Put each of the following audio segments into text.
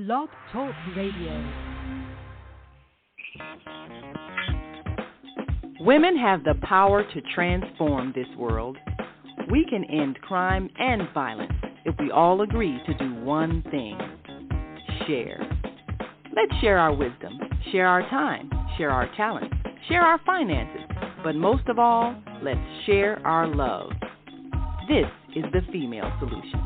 Blog Talk Radio. Women have the power to transform this world. We can end crime and violence if we all agree to do one thing: share. Let's share our wisdom, share our time, share our talents, share our finances, but most of all, let's share our love. This is the Female Solution.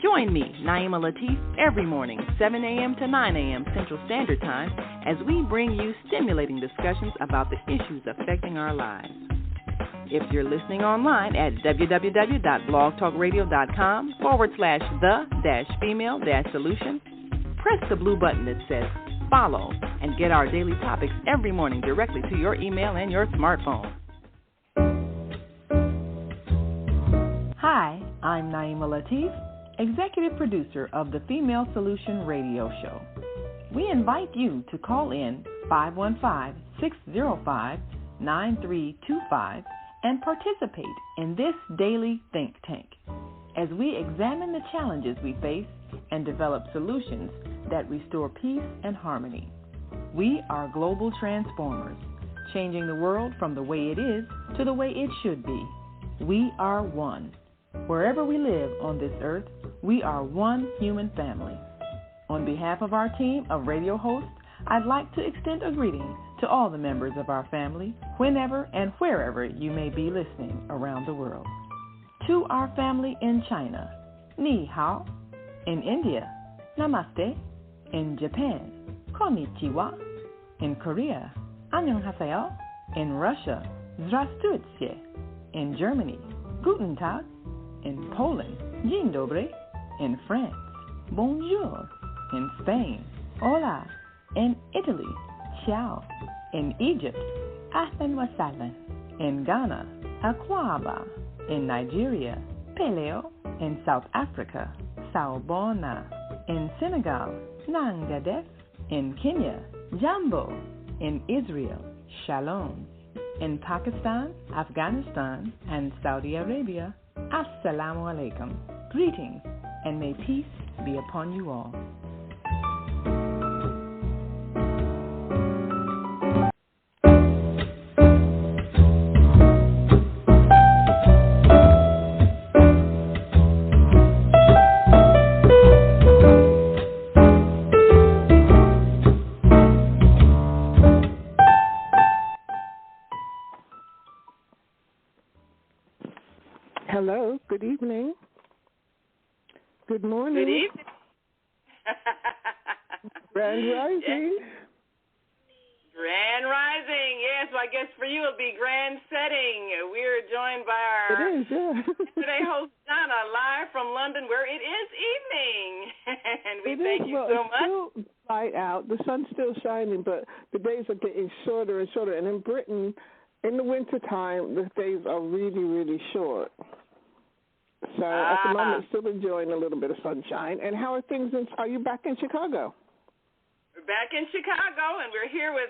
Join me, Naima Latif, every morning, 7 a.m. to 9 a.m. Central Standard Time, as we bring you stimulating discussions about the issues affecting our lives. If you're listening online at www.blogtalkradio.com/the-female-solution, press the blue button that says follow and get our daily topics every morning directly to your email and your smartphone. Hi, I'm Naima Latif, Executive Producer of the Female Solution Radio Show. We invite you to call in 515-605-9325 and participate in this daily think tank as we examine the challenges we face and develop solutions that restore peace and harmony. We are global transformers, changing the world from the way it is to the way it should be. We are one. Wherever we live on this earth, we are one human family. On behalf of our team of radio hosts, I'd like to extend a greeting to all the members of our family, whenever and wherever you may be listening around the world. To our family in China, Ni Hao. In India, Namaste. In Japan, Konnichiwa. In Korea, Annyeonghaseyo. In Russia, Здравствуйте. In Germany, Guten Tag. In Poland, Dzień dobry. In France, Bonjour. In Spain, Hola. In Italy, Ciao. In Egypt, Ahlan wa sahlan. In Ghana, Akwaba. In Nigeria, Peleo. In South Africa, Sawubona. In Senegal, Nangadef. In Kenya, Jambo. In Israel, Shalom. In Pakistan, Afghanistan, and Saudi Arabia, Assalamu alaikum. Greetings, and may peace be upon you all. Hello, good evening. Good morning. Good evening. Grand Rising. Yes. Grand Rising, yes. Well, I guess for you it'll be Grand Setting. We're joined by our today host, Zhana, live from London, where it is evening. And we thank you so much. It's still light out. The sun's still shining, but the days are getting shorter and shorter. And in Britain, in the wintertime, the days are really, really short. So at the moment, still enjoying a little bit of sunshine. And how are things? Are you back in Chicago? We're back in Chicago, and we're here with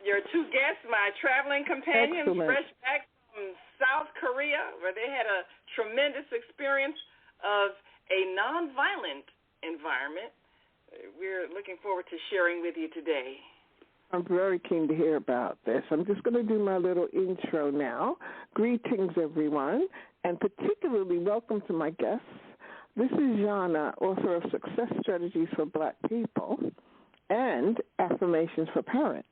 your two guests, my traveling companions, Excellent. fresh back from South Korea, where they had a tremendous experience of a nonviolent environment. We're looking forward to sharing with you today. I'm very keen to hear about this. I'm just going to do my little intro now. Greetings, everyone, and particularly welcome to my guests. This is Zhana, author of Success Strategies for Black People and Affirmations for Parents.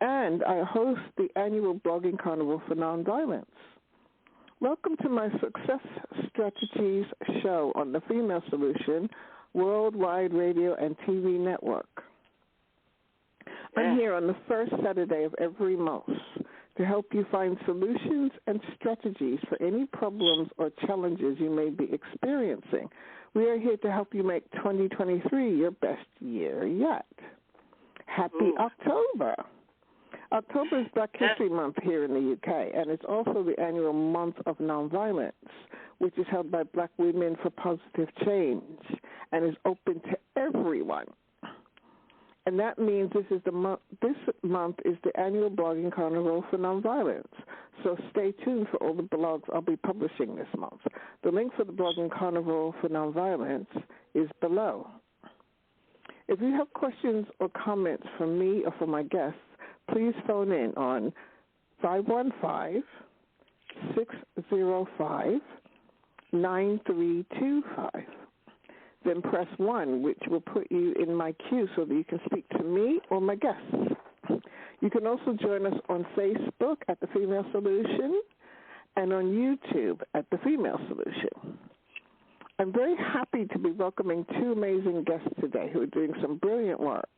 And I host the annual Blogging Carnival for Nonviolence. Welcome to my Success Strategies show on the Female Solution Worldwide Radio and TV Network. I'm here on the first Saturday of every month to help you find solutions and strategies for any problems or challenges you may be experiencing. We are here to help you make 2023 your best year yet. Happy October. October is Black History Month here in the UK, and it's also the annual month of nonviolence, which is held by Black women for positive change and is open to everyone. And that means this month is the annual blogging carnival for nonviolence. So stay tuned for all the blogs I'll be publishing this month. The link for the blogging carnival for nonviolence is below. If you have questions or comments for me or for my guests, please phone in on 515-605-9325. Then press 1, which will put you in my queue so that you can speak to me or my guests. You can also join us on Facebook at The Female Solution and on YouTube at The Female Solution. I'm very happy to be welcoming two amazing guests today who are doing some brilliant work.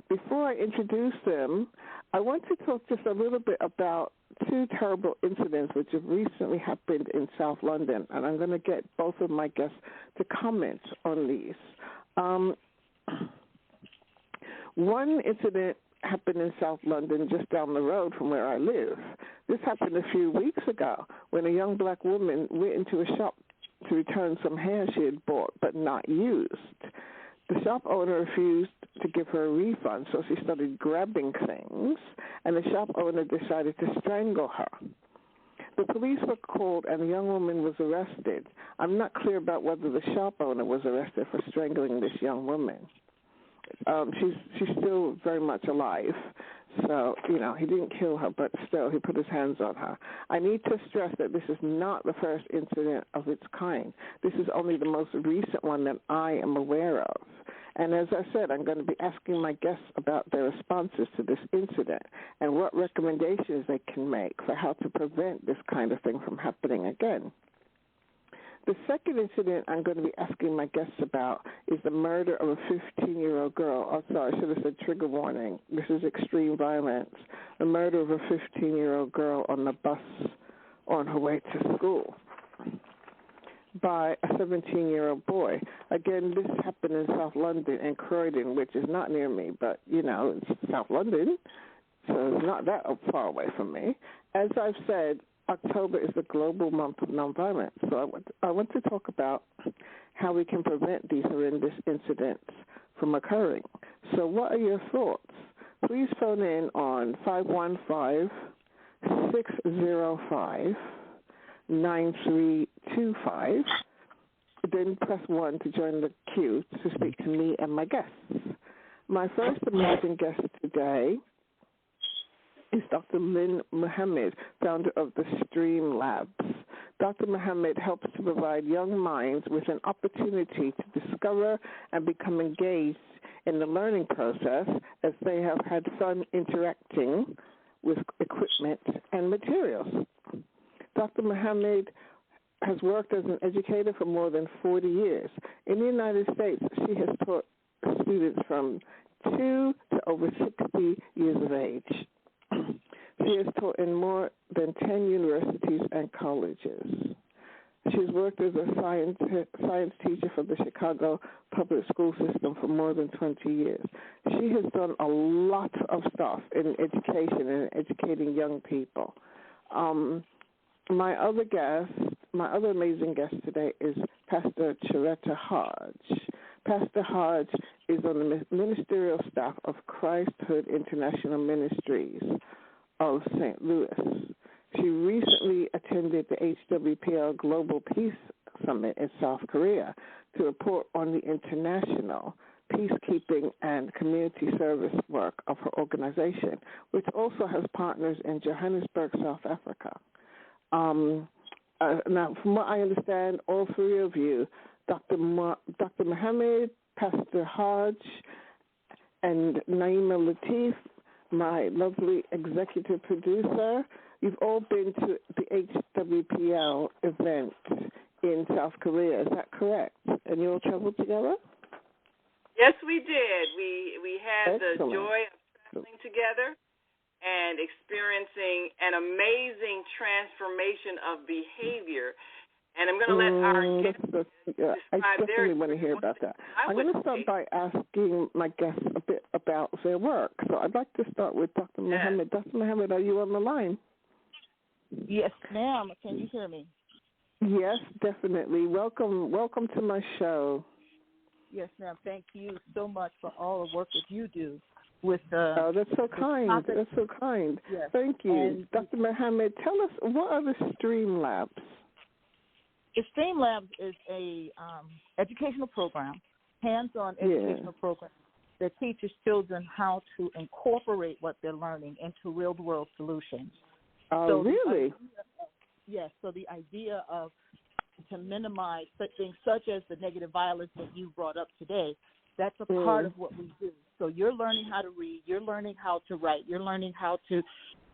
Before I introduce them, I want to talk just a little bit about two terrible incidents which have recently happened in South London, and I'm going to get both of my guests to comment on these. One incident happened in South London just down the road from where I live. This happened a few weeks ago when a young black woman went into a shop to return some hair she had bought but not used. The shop owner refused to give her a refund, so she started grabbing things, and the shop owner decided to strangle her. The police were called, and the young woman was arrested. I'm not clear about whether the shop owner was arrested for strangling this young woman. She's still very much alive. So, he didn't kill her, but still, he put his hands on her. I need to stress that this is not the first incident of its kind. This is only the most recent one that I am aware of. And as I said, I'm going to be asking my guests about their responses to this incident and what recommendations they can make for how to prevent this kind of thing from happening again. The second incident I'm going to be asking my guests about is the murder of a 15-year-old girl. Oh, sorry, I should have said trigger warning. This is extreme violence. The murder of a 15-year-old girl on the bus on her way to school by a 17-year-old boy. Again, this happened in South London and Croydon, which is not near me, but, it's South London, so it's not that far away from me. As I've said, October is the global month of nonviolence, so I want to talk about how we can prevent these horrendous incidents from occurring. So what are your thoughts? Please phone in on 515-605-9325, then press 1 to join the queue to speak to me and my guests. My first amazing guest today is Dr. Lynn Muhammad, founder of the Stream Labs. Dr. Muhammad helps to provide young minds with an opportunity to discover and become engaged in the learning process as they have had fun interacting with equipment and materials. Dr. Muhammad has worked as an educator for more than 40 years. In the United States, she has taught students from 2 to over 60 years of age. She has taught in more than 10 universities and colleges. She's worked as a science teacher for the Chicago public school system for more than 20 years. She has done a lot of stuff in education and educating young people. My other amazing guest today is Pastor Charetta Hodge. Pastor Hodge is on the ministerial staff of Christhood International Ministries of St. Louis. She recently attended the HWPL Global Peace Summit in South Korea to report on the international peacekeeping and community service work of her organization, which also has partners in Johannesburg, South Africa. Now, from what I understand, all three of you, Dr. Muhammad, Pastor Hodge, and Naima Latif, my lovely executive producer, you've all been to the HWPL event in South Korea. Is that correct? And you all traveled together? Yes, we did. We had Excellent. The joy of traveling together and experiencing an amazing transformation of behavior. And I'm going to let our guests I definitely want to hear about that. I'm going to start by asking my guests a bit about their work. So I'd like to start with Dr. Muhammad. Dr. Muhammad, are you on the line? Yes, ma'am. Can you hear me? Yes, definitely. Welcome to my show. Yes, ma'am. Thank you so much for all the work that you do with oh, that's so kind. topic. That's so kind. Yes. Thank you. And Dr. Mohammed, tell us, what are the STREAM Labs? The STREAM Labs is a educational program, hands-on educational program that teaches children how to incorporate what they're learning into real-world solutions. Oh, so really? Yes. So the idea of to minimize such things such as the negative violence that you brought up today, that's a part of what we do. So you're learning how to read, you're learning how to write, you're learning how to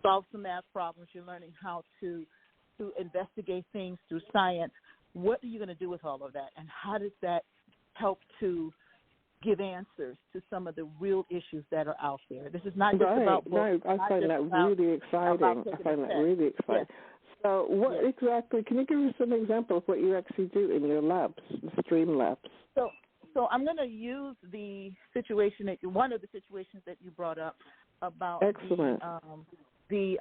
solve some math problems, you're learning how to investigate things through science. What are you going to do with all of that, and how does that help to give answers to some of the real issues that are out there? This is not just about books. Right. I find that really exciting. Really exciting. Yes. So what exactly, can you give us an example of what you actually do in your labs, the STREAM Labs? So I'm going to use the situation one of the situations that you brought up about the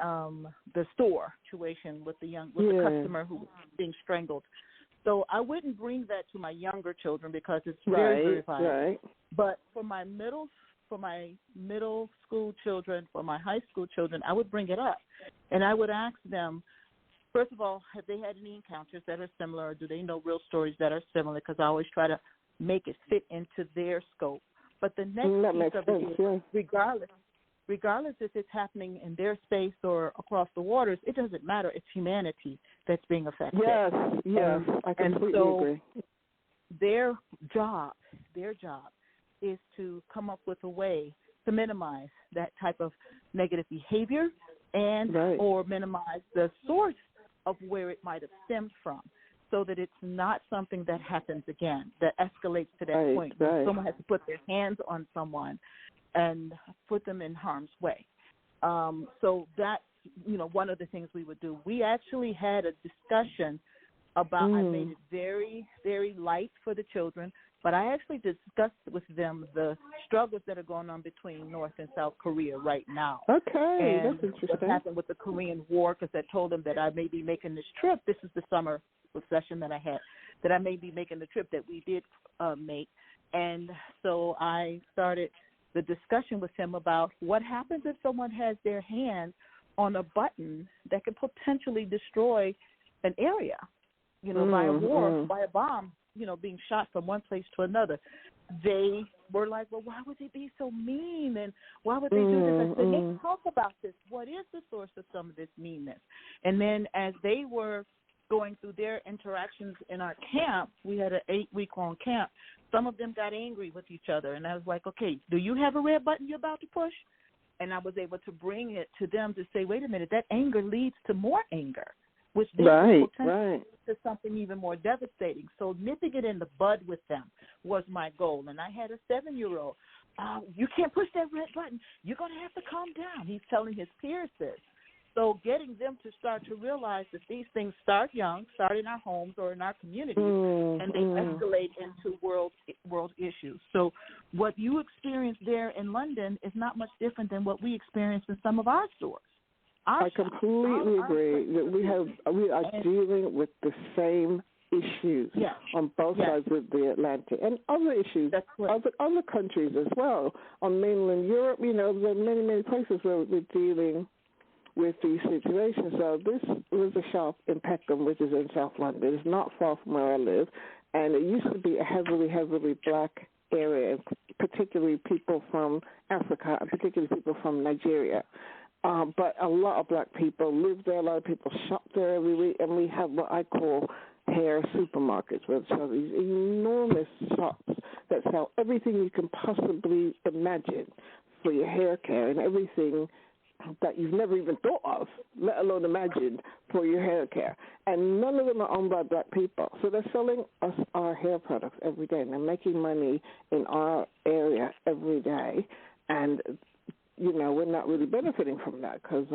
store situation with the customer who was being strangled. So I wouldn't bring that to my younger children because it's very violent. Right. But for my middle school children, for my high school children, I would bring it up, and I would ask them, first of all, have they had any encounters that are similar, or do they know real stories that are similar? Because I always try to make it fit into their scope. But the next piece of it is, regardless if it's happening in their space or across the waters, it doesn't matter. It's humanity that's being affected. Yes, I completely agree. Their job is to come up with a way to minimize that type of negative behavior and or minimize the source of where it might have stemmed from, so that it's not something that happens again, that escalates to that point where someone has to put their hands on someone and put them in harm's way. So that's, one of the things we would do. We actually had a discussion about, I made it very, very light for the children, but I actually discussed with them the struggles that are going on between North and South Korea right now. Okay, and that's interesting. What happened with the Korean War, because I told them that I may be making this trip. This is the summer session that I had, that I may be making the trip that we did make. And so I started the discussion with him about what happens if someone has their hand on a button that could potentially destroy an area, by a war, by a bomb, being shot from one place to another. They were like, well, why would they be so mean? And why would they do this? I said, let's talk about this. What is the source of some of this meanness? And then as they were going through their interactions in our camp, we had an 8-week-long camp, some of them got angry with each other. And I was like, okay, do you have a red button you're about to push? And I was able to bring it to them to say, wait a minute, that anger leads to more anger, which then to something even more devastating. So nipping it in the bud with them was my goal. And I had a 7-year-old, you can't push that red button. You're going to have to calm down. He's telling his peers this. So getting them to start to realize that these things start young, start in our homes or in our communities, and they escalate into world issues. So what you experienced there in London is not much different than what we experienced in some of our stores. I completely agree that we are dealing with the same issues on both sides of the Atlantic, and other issues, other countries as well. On mainland Europe, there are many, many places where we're dealing with these situations. So this was a shop in Peckham, which is in South London. It's not far from where I live, and it used to be a heavily, heavily black area, particularly people from Africa, and particularly people from Nigeria. But a lot of black people live there, a lot of people shop there every week, and we have what I call hair supermarkets, where sell these enormous shops that sell everything you can possibly imagine for your hair care and everything that you've never even thought of, let alone imagined, for your hair care. And none of them are owned by black people. So they're selling us our hair products every day, and they're making money in our area every day. And, we're not really benefiting from that because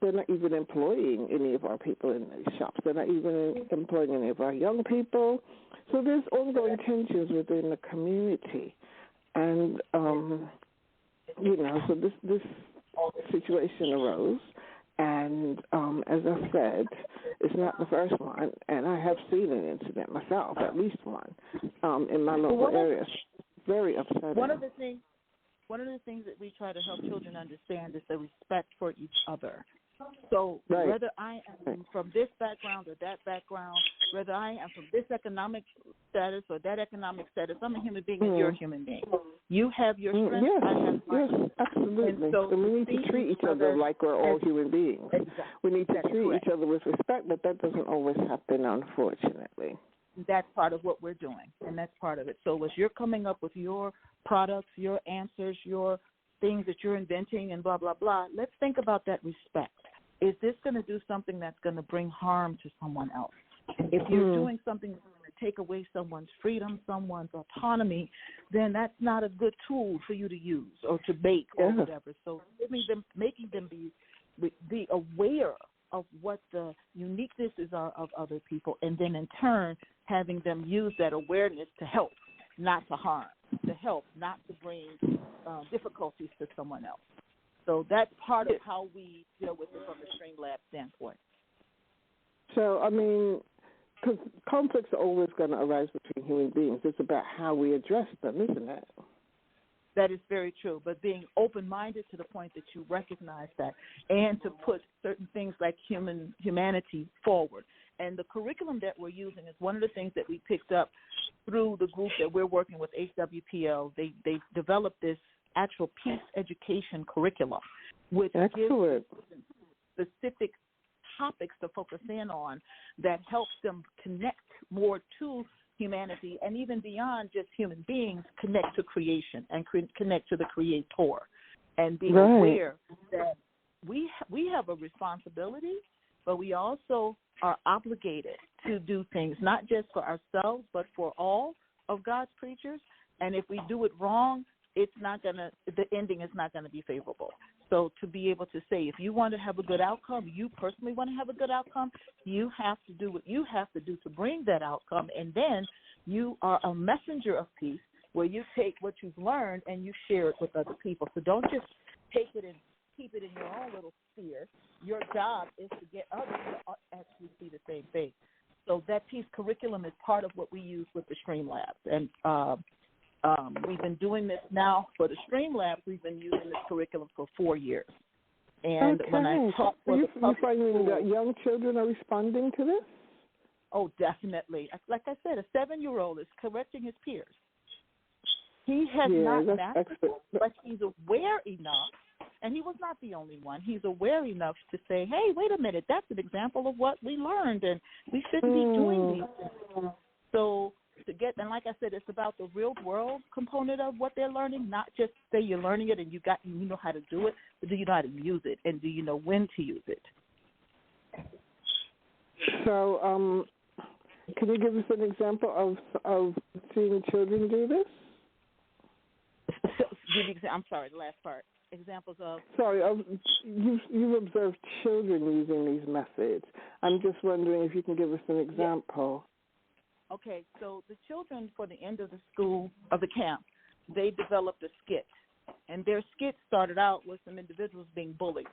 they're not even employing any of our people in these shops. They're not even employing any of our young people. So there's ongoing tensions within the community. And, so this situation arose, And as I said, it's not the first one, and I have seen an incident myself, at least one, in my local area. Very upsetting. One of the things that we try to help children understand is the respect for each other. So whether I am from this background or that background, whether I am from this economic status or that economic status, I'm a human being and you're a human being. You have your strengths, I have mine. Yes, absolutely. So we need to treat each other like we're all human beings. Exactly. We need to treat each other with respect, but that doesn't always happen, unfortunately. That's part of what we're doing, and that's part of it. So as you're coming up with your products, your answers, your things that you're inventing and blah, blah, blah, let's think about that respect. Is this going to do something that's going to bring harm to someone else? If you're doing something that's going to take away someone's freedom, someone's autonomy, then that's not a good tool for you to use or to make or whatever. So making them be aware of what the uniquenesses are of other people, and then in turn having them use that awareness to help, not to harm, to help, not to bring difficulties to someone else. So that's part of how we deal with it from the Streamlab standpoint. So, I mean, because conflicts are always going to arise between human beings. It's about how we address them, isn't it? That is very true, but being open-minded to the point that you recognize that and to put certain things like humanity forward. And the curriculum that we're using is one of the things that we picked up through the group that we're working with, HWPL. They've developed this actual peace education curriculum, which gives specific topics to focus in on that helps them connect more to humanity and even beyond just human beings, connect to creation and connect to the Creator and be aware that we have a responsibility, but we also are obligated to do things not just for ourselves but for all of God's creatures. And if we do it wrong, the ending is not going to be favorable. So to be able to say, if you want to have a good outcome, you personally want to have a good outcome, you have to do what you have to do to bring that outcome. And then you are a messenger of peace where you take what you've learned and you share it with other people. So don't just take it and keep it in your own little sphere. Your job is to get others to actually see the same thing. So that peace curriculum is part of what we use with the Streamlabs. And we've been doing this now for the Streamlabs. We've been using this curriculum for 4 years. And when I talk for you finding that young children are responding to this? Oh, definitely. Like I said, a 7-year-old is correcting his peers. He has not mastered it, but he's aware enough, and he was not the only one. He's aware enough to say, hey, wait a minute, that's an example of what we learned, and we shouldn't be doing these things. So and like I said, it's about the real world component of what they're learning, not just say you're learning it and you know how to do it, but do you know how to use it, and do you know when to use it? So, can you give us an example of seeing children do this? I'm sorry, the last part. Examples of? Sorry, you've observed children using these methods. I'm just wondering if you can give us an example. Okay, so the children for the end of the camp, they developed a skit. And their skit started out with some individuals being bullied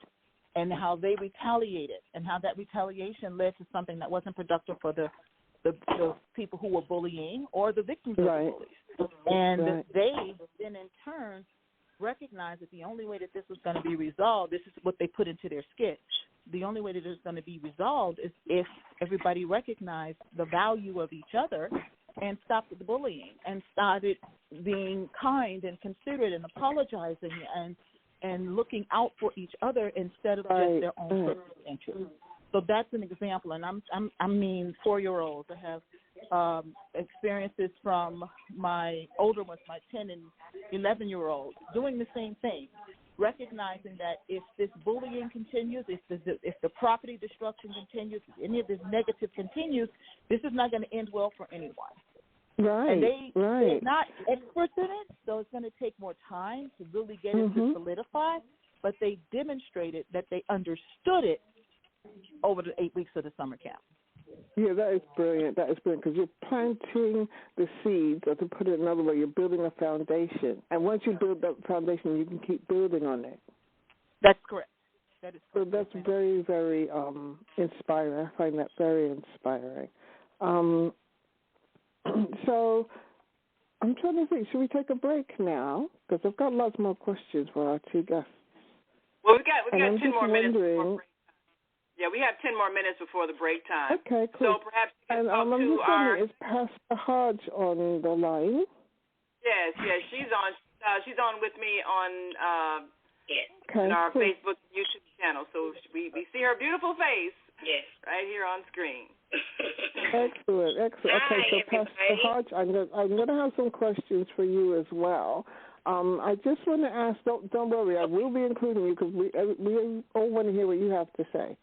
and how they retaliated and how that retaliation led to something that wasn't productive for the people who were bullying or the victims of the bullies. And they then in turn recognized that the only way that this was going to be resolved, this is what they put into their skit, the only way that it's going to be resolved is if everybody recognized the value of each other and stopped the bullying and started being kind and considerate and apologizing and looking out for each other instead of just their own personal interests. So that's an example, and I mean 4-year-olds. I have experiences from my older ones, my 10 and 11-year-olds, doing the same thing, recognizing that if this bullying continues, if the property destruction continues, if any of this negative continues, this is not going to end well for anyone. Right. And they're not experts in it, so it's going to take more time to really get it to solidify, but they demonstrated that they understood it over the 8 weeks of the summer camp. Yeah, that is brilliant. That is brilliant because you're planting the seeds, or to put it another way, you're building a foundation. And once you build that foundation, you can keep building on it. That's correct. That is correct. So that's very, very inspiring. I find that very inspiring. So I'm trying to think, should we take a break now? Because I've got lots more questions for our two guests. Well, we got 10 more minutes before break time. Yeah, we have 10 more minutes before the break time. Okay, cool. So perhaps you can and talk I'm to just our... Is Pastor Hodge on the line? Yes, she's on. She's on with me on our cool. Facebook and YouTube channel. So we see her beautiful face right here on screen. Excellent. Okay, so Pastor Hodge, I'm gonna have some questions for you as well. I just want to ask. Don't worry, I will be including you because we all want to hear what you have to say.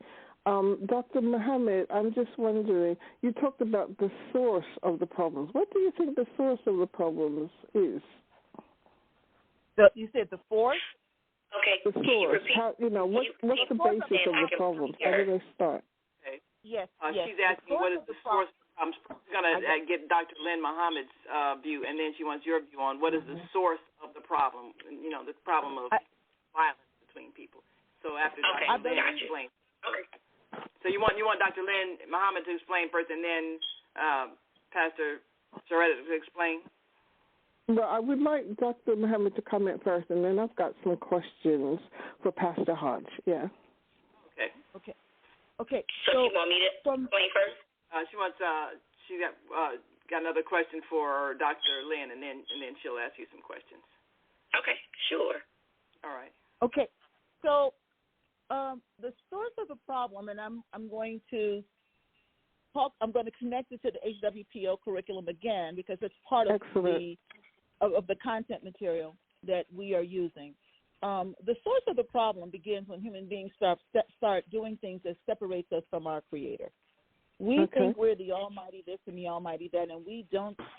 Dr. Muhammad, I'm just wondering. You talked about the source of the problems. What do you think the source of the problems is? You said the force. Okay. The source. How, what's the basis of the problems? How do they start? Okay. Yes. She's asking what is the source of the problems. She's going to get Dr. Lynn Muhammad's view, and then she wants your view on what is the source of the problem, the problem of violence between people. So after Dr. Lynn explains. Okay. So you want Dr. Lynn Muhammad to explain first, and then Pastor Sharetta to explain? Well, I would like Dr. Muhammad to comment first, and then I've got some questions for Pastor Hodge. Yeah. Okay. So you want me to explain first? She got another question for Dr. Lynn, and then she'll ask you some questions. Okay, sure. All right. Okay. So the source of the problem, and I'm going to connect it to the HWPO curriculum again because it's part of the content material that we are using. The source of the problem begins when human beings start doing things that separates us from our Creator. We think we're the Almighty this and the Almighty that, and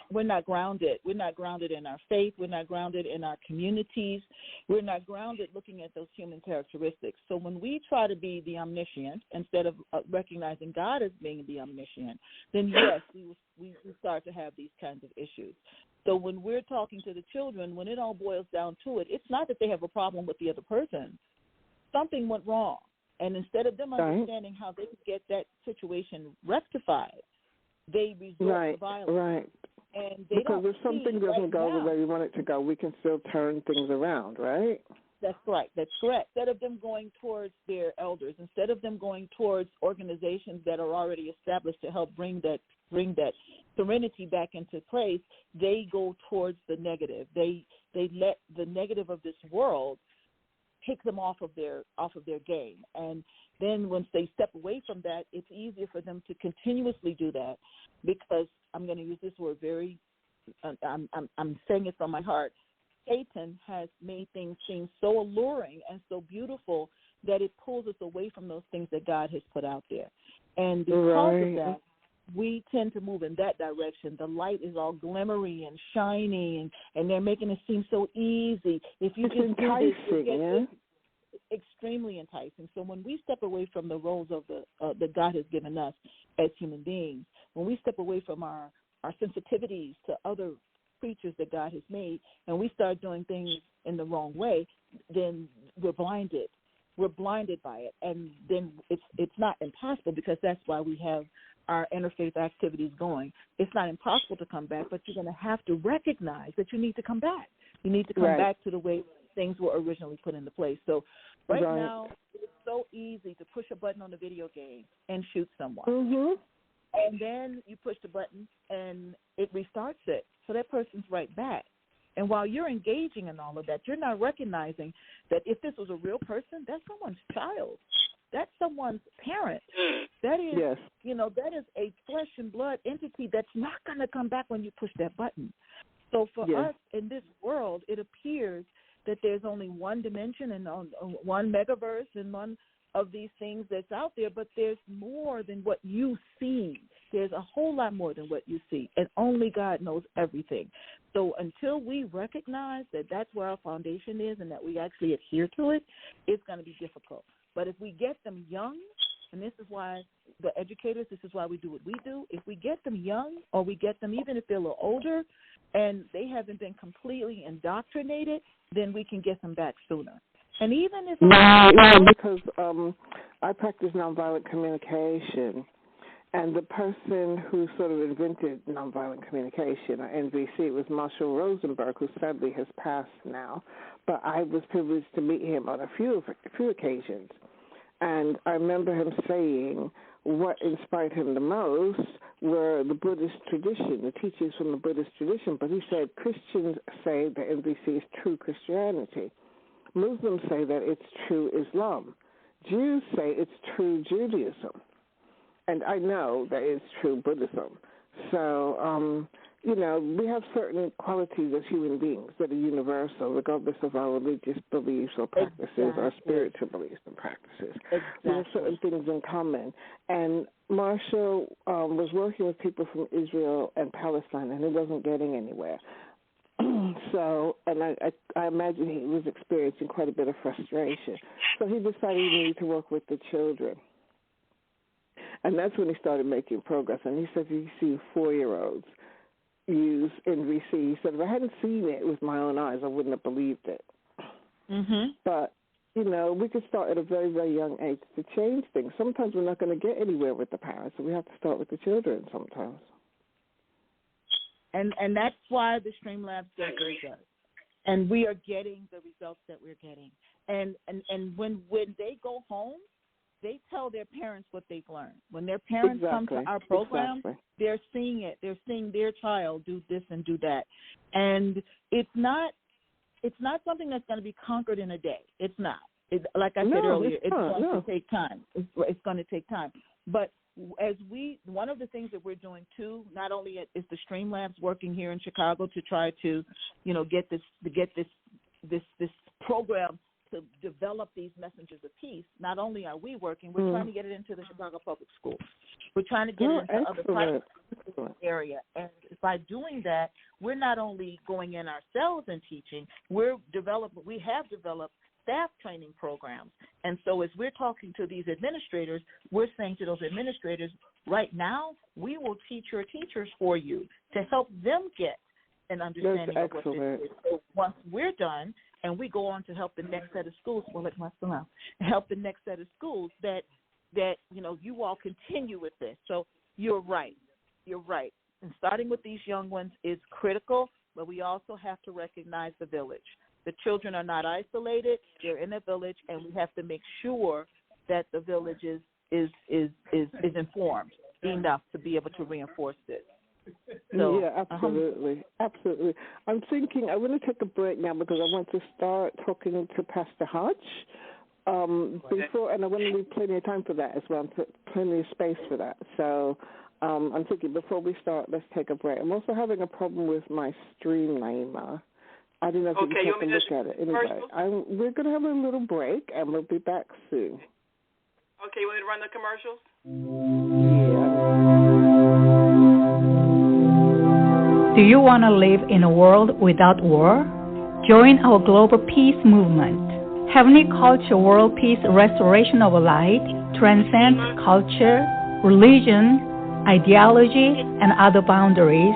we're not grounded. We're not grounded in our faith. We're not grounded in our communities. We're not grounded looking at those human characteristics. So when we try to be the omniscient instead of recognizing God as being the omniscient, then yes, we start to have these kinds of issues. So when we're talking to the children, when it all boils down to it, it's not that they have a problem with the other person. Something went wrong. And instead of them understanding how they could get that situation rectified, they resort to violence. Right. And because if something doesn't go the way we want it to go, we can still turn things around, right? That's right. That's correct. Instead of them going towards their elders, instead of them going towards organizations that are already established to help bring that serenity back into place, they go towards the negative. They let the negative of this world take them off of their game. And then once they step away from that, it's easier for them to continuously do that because I'm going to use this word very I'm saying it from my heart. Satan has made things seem so alluring and so beautiful that it pulls us away from those things that God has put out there. And because of that, we tend to move in that direction. The light is all glimmery and shiny, and they're making it seem so easy. If you it's just enticing, do this, it's extremely enticing. So when we step away from the roles of that God has given us as human beings, when we step away from our sensitivities to other creatures that God has made, and we start doing things in the wrong way, then we're blinded. We're blinded by it, and then it's not impossible because that's why we have our interfaith activities going. It's not impossible to come back, but you're going to have to recognize that you need to come back. You need to come back to the way things were originally put into place. So right now, it's so easy to push a button on a video game and shoot someone. Mm-hmm. And then you push the button and it restarts it. So that person's right back. And while you're engaging in all of that, you're not recognizing that if this was a real person, that's someone's child. That's someone's parent. That is, that is a flesh and blood entity that's not going to come back when you push that button. So for us in this world, it appears that there's only one dimension and one megaverse and one of these things that's out there, but there's more than what you see. There's a whole lot more than what you see, and only God knows everything. So until we recognize that that's where our foundation is and that we actually adhere to it, it's going to be difficult. But if we get them young, and this is why the educators, this is why we do what we do, if we get them young or we get them even if they're a little older and they haven't been completely indoctrinated, then we can get them back sooner. And even if because I practice nonviolent communication, and the person who sort of invented nonviolent communication, or NVC, was Marshall Rosenberg, who sadly has passed now. But I was privileged to meet him on a few occasions. And I remember him saying what inspired him the most were the Buddhist tradition, the teachings from the Buddhist tradition. But he said Christians say that NVC is true Christianity. Muslims say that it's true Islam. Jews say it's true Judaism. And I know that it's true Buddhism. So, we have certain qualities as human beings that are universal, regardless of our religious beliefs or practices or spiritual beliefs and practices. We have certain things in common. And Marshall was working with people from Israel and Palestine, and he wasn't getting anywhere. So, and I imagine he was experiencing quite a bit of frustration. So he decided he needed to work with the children. And that's when he started making progress. And he said he see 4-year-olds use NVC. He said, if I hadn't seen it with my own eyes, I wouldn't have believed it. Mm-hmm. But, we could start at a very, very young age to change things. Sometimes we're not going to get anywhere with the parents, so we have to start with the children sometimes. And that's why the Streamlabs does. And we are getting the results that we're getting. And when they go home, they tell their parents what they've learned. When their parents come to our program, they're seeing it. They're seeing their child do this and do that. And it's not something that's going to be conquered in a day. It's not. Like I said earlier, it's going to take time. It's going to take time. But one of the things that we're doing too, not only is the Streamlabs working here in Chicago to try to, get this program to develop these messengers of peace. Not only are we working, we're trying to get it into the Chicago public schools. We're trying to get it into other private area. And by doing that, we're not only going in ourselves and teaching, we have developed staff training programs. And so as we're talking to these administrators, we're saying to those administrators, right now, we will teach your teachers for you to help them get an understanding of what this is. So once we're done and we go on to help the next set of schools, help the next set of schools that you all continue with this. So you're right. And starting with these young ones is critical, but we also have to recognize the village. The children are not isolated; they're in a village, and we have to make sure that the village is informed enough to be able to reinforce this. So, yeah, absolutely. I'm thinking I want to take a break now because I want to start talking to Pastor Hodge before, and I want to leave plenty of time for that as well, plenty of space for that. So I'm thinking before we start, let's take a break. I'm also having a problem with my Streamlabs. I don't know if you can take a look at it. Anyway, we're going to have a little break, and we'll be back soon. Okay, you want me to run the commercials? Do you want to live in a world without war? Join our global peace movement. Heavenly Culture World Peace Restoration of Light transcends culture, religion, ideology, and other boundaries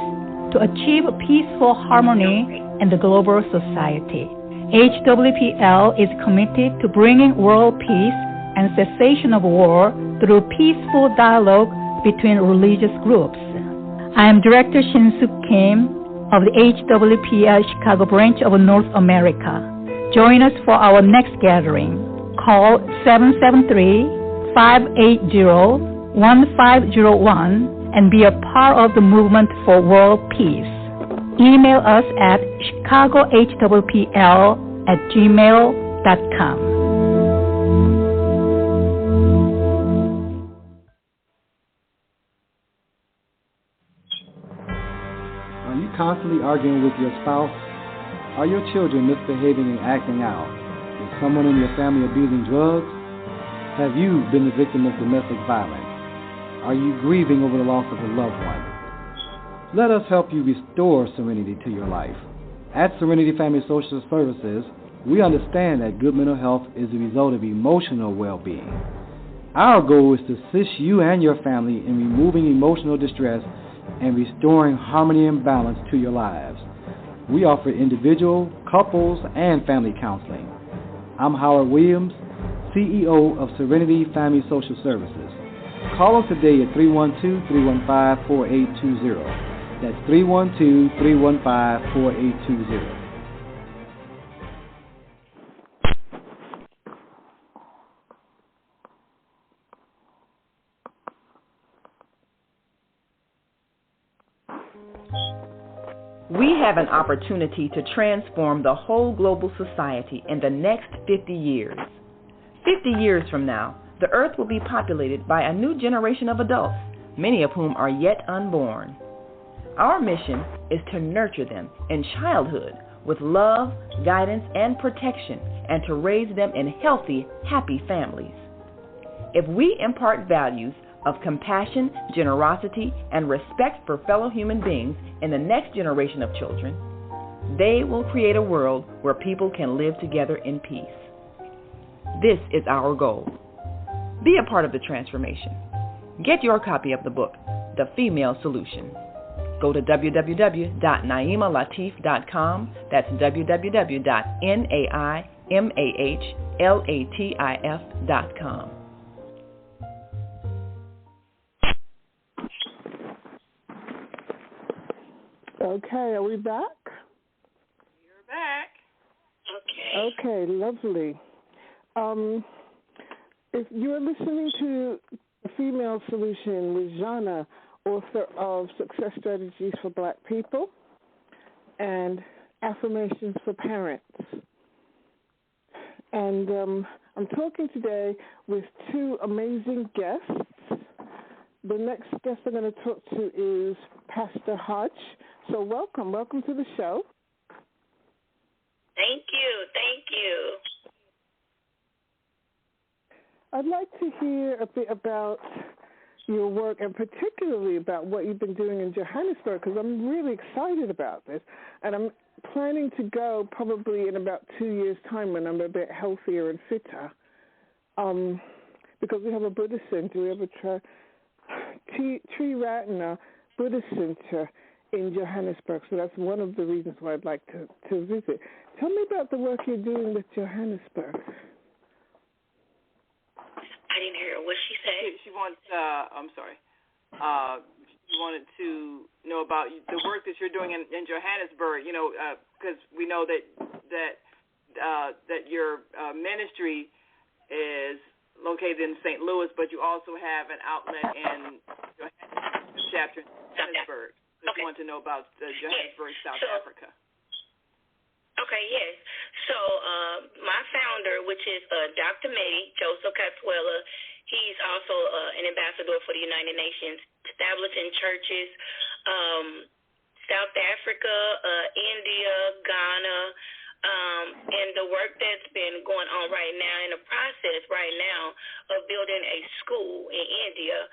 to achieve peaceful harmony in the global society. HWPL is committed to bringing world peace and cessation of war through peaceful dialogue between religious groups. I am Director Shin-Suk Kim of the HWPL Chicago branch of North America. Join us for our next gathering. Call 773-580-1501 and be a part of the movement for world peace. Email us at chicagohwpl@gmail.com. Are you constantly arguing with your spouse? Are your children misbehaving and acting out? Is someone in your family abusing drugs? Have you been the victim of domestic violence? Are you grieving over the loss of a loved one? Let us help you restore serenity to your life. At Serenity Family Social Services, we understand that good mental health is the result of emotional well-being. Our goal is to assist you and your family in removing emotional distress and restoring harmony and balance to your lives. We offer individual, couples, and family counseling. I'm Howard Williams, CEO of Serenity Family Social Services. Call us today at 312-315-4820. That's 312-315-4820. We have an opportunity to transform the whole global society in the next 50 years. 50 years from now, the earth will be populated by a new generation of adults, many of whom are yet unborn. Our mission is to nurture them in childhood with love, guidance, and protection, and to raise them in healthy, happy families. If we impart values of compassion, generosity, and respect for fellow human beings in the next generation of children, they will create a world where people can live together in peace. This is our goal. Be a part of the transformation. Get your copy of the book, The Female Solution. Go to www.naimalatif.com. That's www.naimalatif.com. Okay, are we back? You're back. Okay, lovely. If you're listening to The Female Solution with Zhana, author of Success Strategies for Black People and Affirmations for Parents. And I'm talking today with two amazing guests. The next guest I'm going to talk to is Pastor Hodge. So welcome to the show. Thank you. I'd like to hear a bit about your work and particularly about what you've been doing in Johannesburg, because I'm really excited about this. And I'm planning to go probably in about 2 years' time when I'm a bit healthier and fitter, because we have a Buddhist center. We have a Tree Ratana Buddhist Center in Johannesburg, so that's one of the reasons why I'd like to visit. Tell me about the work you're doing with Johannesburg. I didn't hear what she said. She wants, she wanted to know about the work that you're doing in Johannesburg, because we know that your ministry is located in St. Louis, but you also have an outlet in Johannesburg, chapter in Johannesburg. Just want to know about Johannesburg, South Africa. Okay, yes. So my founder, which is Dr. Mehdi Joseph Katsuela, he's also an ambassador for the United Nations, establishing churches, South Africa, India, Ghana, and the work that's been going on right now, in the process right now of building a school in India,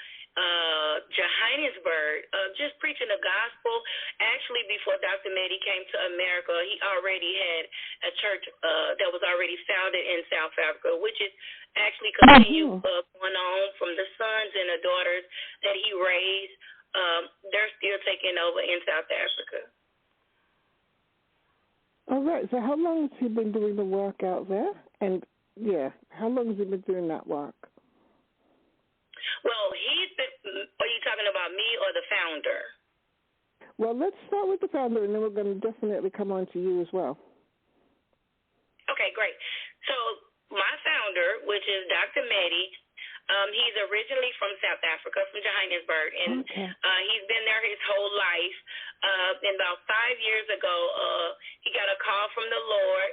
Johannesburg, just preaching the gospel. Actually, before Dr. Mehdi came to America, he already had a church that was already founded in South Africa, which is actually continue going on from the sons and the daughters that he raised. They're still taking over in South Africa. All right. So how long has he been doing the work out there? And, how long has he been doing that work? Well, are you talking about me or the founder? Well, let's start with the founder, and then we're going to definitely come on to you as well. Okay, great. So my founder, which is Dr. Mehdi, he's originally from South Africa, from Johannesburg, and he's been there his whole life. And about 5 years ago, he got a call from the Lord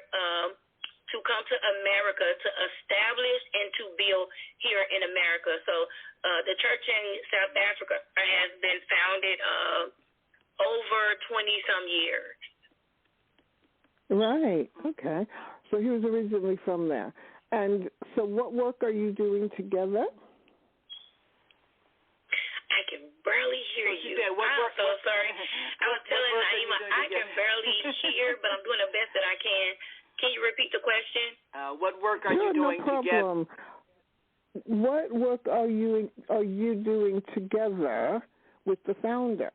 to come to America to establish and to build here in America. So the church in South Africa has been founded over 20-some years. Right. Okay. So he was originally from there. And so what work are you doing together? I can barely hear you. I'm so sorry. I was telling Naima I can barely hear, but I'm doing the best that I can. Can you repeat the question? What work are you doing together? What work are you doing together with the founder?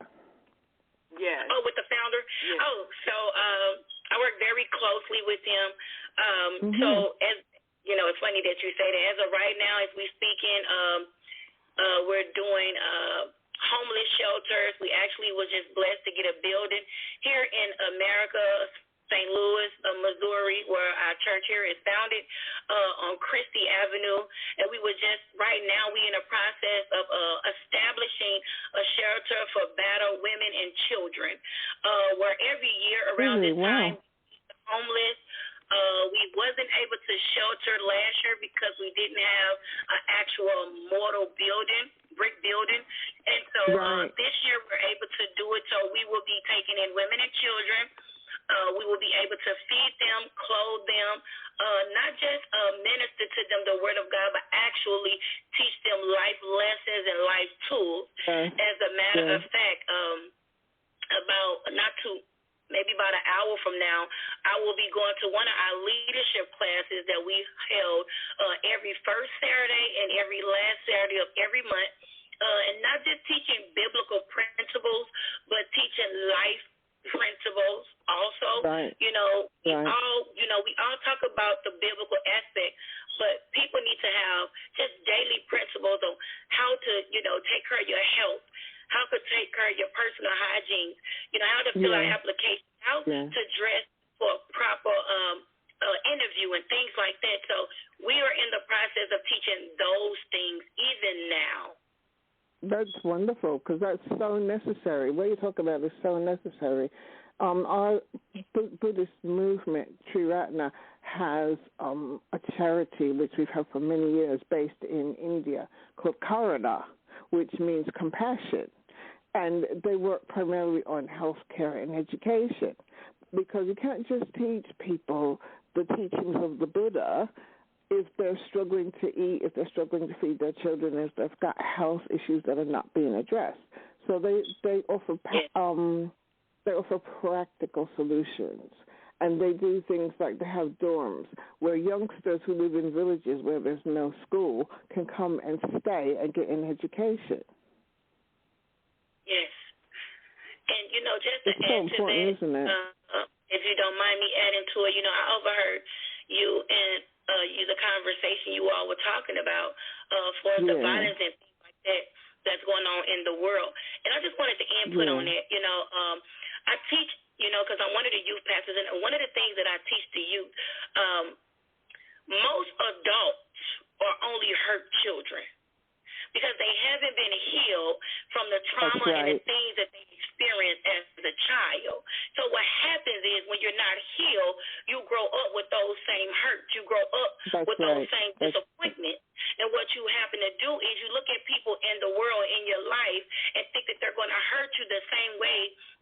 Yes. Oh, with the founder? Yes. Oh, so I work very closely with him. So, as you know, it's funny that you say that. As of right now, as we speaking, we're doing homeless shelters. We actually was just blessed to get a building here in America, St. Louis, Missouri, where our church here is founded, on Christie Avenue. And we were just, right now, we in the process of establishing a shelter for battered women and children, where every year around this time, homeless. We wasn't able to shelter last year because we didn't have an actual mortal building, brick building. And so this year we're able to do it. So we will be taking in women and children. We will be able to feed them, clothe them, not just minister to them the word of God, but actually teach them life lessons and life tools. As a matter of fact, maybe about an hour from now, I will be going to one of our leadership classes that we held every first Saturday and every last Saturday of every month, and not just teaching biblical principles, but teaching life principles also. We all talk about the biblical aspect, but people need to have just daily principles on how to, take care of your health, how to take care of your personal hygiene, how to fill out applications, how to dress for a proper interview and things like that. So we are in the process of teaching those things even now. That's wonderful, because that's so necessary. What you talk about is so necessary. Our Buddhist movement, Triratna, has a charity which we've had for many years based in India called Karuna, which means compassion. And they work primarily on health care and education, because you can't just teach people the teachings of the Buddha if they're struggling to eat, if they're struggling to feed their children, if they've got health issues that are not being addressed. So they offer practical solutions. And they do things like they have dorms where youngsters who live in villages where there's no school can come and stay and get an education. Yes. And, just to it's add so to important, that, isn't it? If you don't mind me adding to it, I overheard you and the conversation you all were talking about for the violence and things like that that's going on in the world. And I just wanted to input on that. I teach, because I'm one of the youth pastors, and one of the things that I teach the youth, most adults are only hurt children because they haven't been healed from the trauma and the things that they experienced as a child. So what happens is when you're not healed, you grow up with those same hurts. You grow up with those same disappointments. And what you happen to do is you look at people in the world, in your life, and think that they're going to hurt you the same way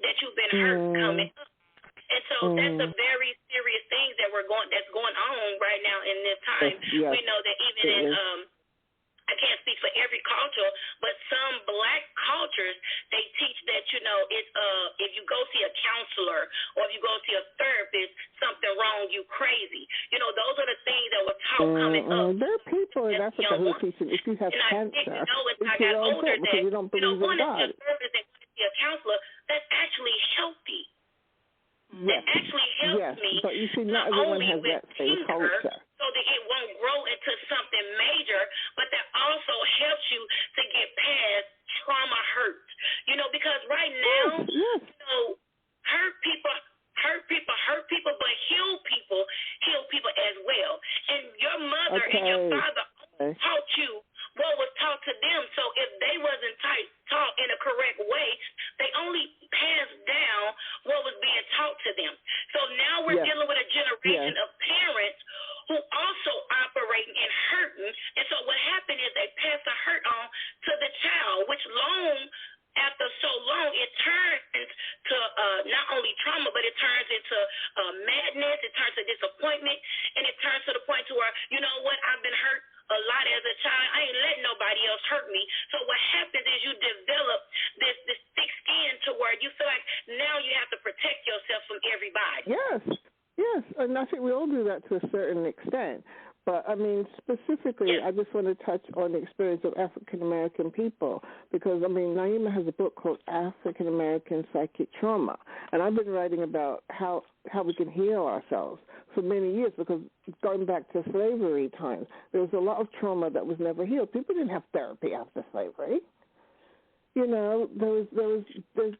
that you've been hurt coming up. And so that's a very serious thing that's going on right now in this time. We know that even in I can't speak for every culture, but some black cultures, they teach that, it's if you go see a counselor or if you go see a therapist, something wrong, you crazy. Those are the things that were taught coming up. There are people in Africa who teach if you have cancer, it's your own fault because you don't believe in God. Going to see a therapist and going to see a counselor, that's actually healthy. That actually helps me. But you see, not everyone has that same culture. So that it won't grow into something major, but that also helps you to get past trauma hurt. Because right now, hurt people, but heal people as well. And your mother and your father taught you what was taught to them. So if they wasn't taught in a correct way, they only passed down what was being taught to them. So now we're dealing with a generation of parents who also operating and hurting. And so what happened is they pass the hurt on to the child, which after so long, it turns to not only trauma, but it turns into madness, it turns to disappointment, and it turns to the point to where, you know what, I've been hurt a lot as a child. I ain't letting nobody else hurt me. So what happens is you develop this thick skin to where you feel like now you have to protect yourself from everybody. Yes, and I think we all do that to a certain extent. But, I mean, specifically, I just want to touch on the experience of African-American people because, I mean, Naima has a book called African-American Psychic Trauma, and I've been writing about how we can heal ourselves for many years because going back to slavery times, there was a lot of trauma that was never healed. People didn't have therapy after slavery. You know, there's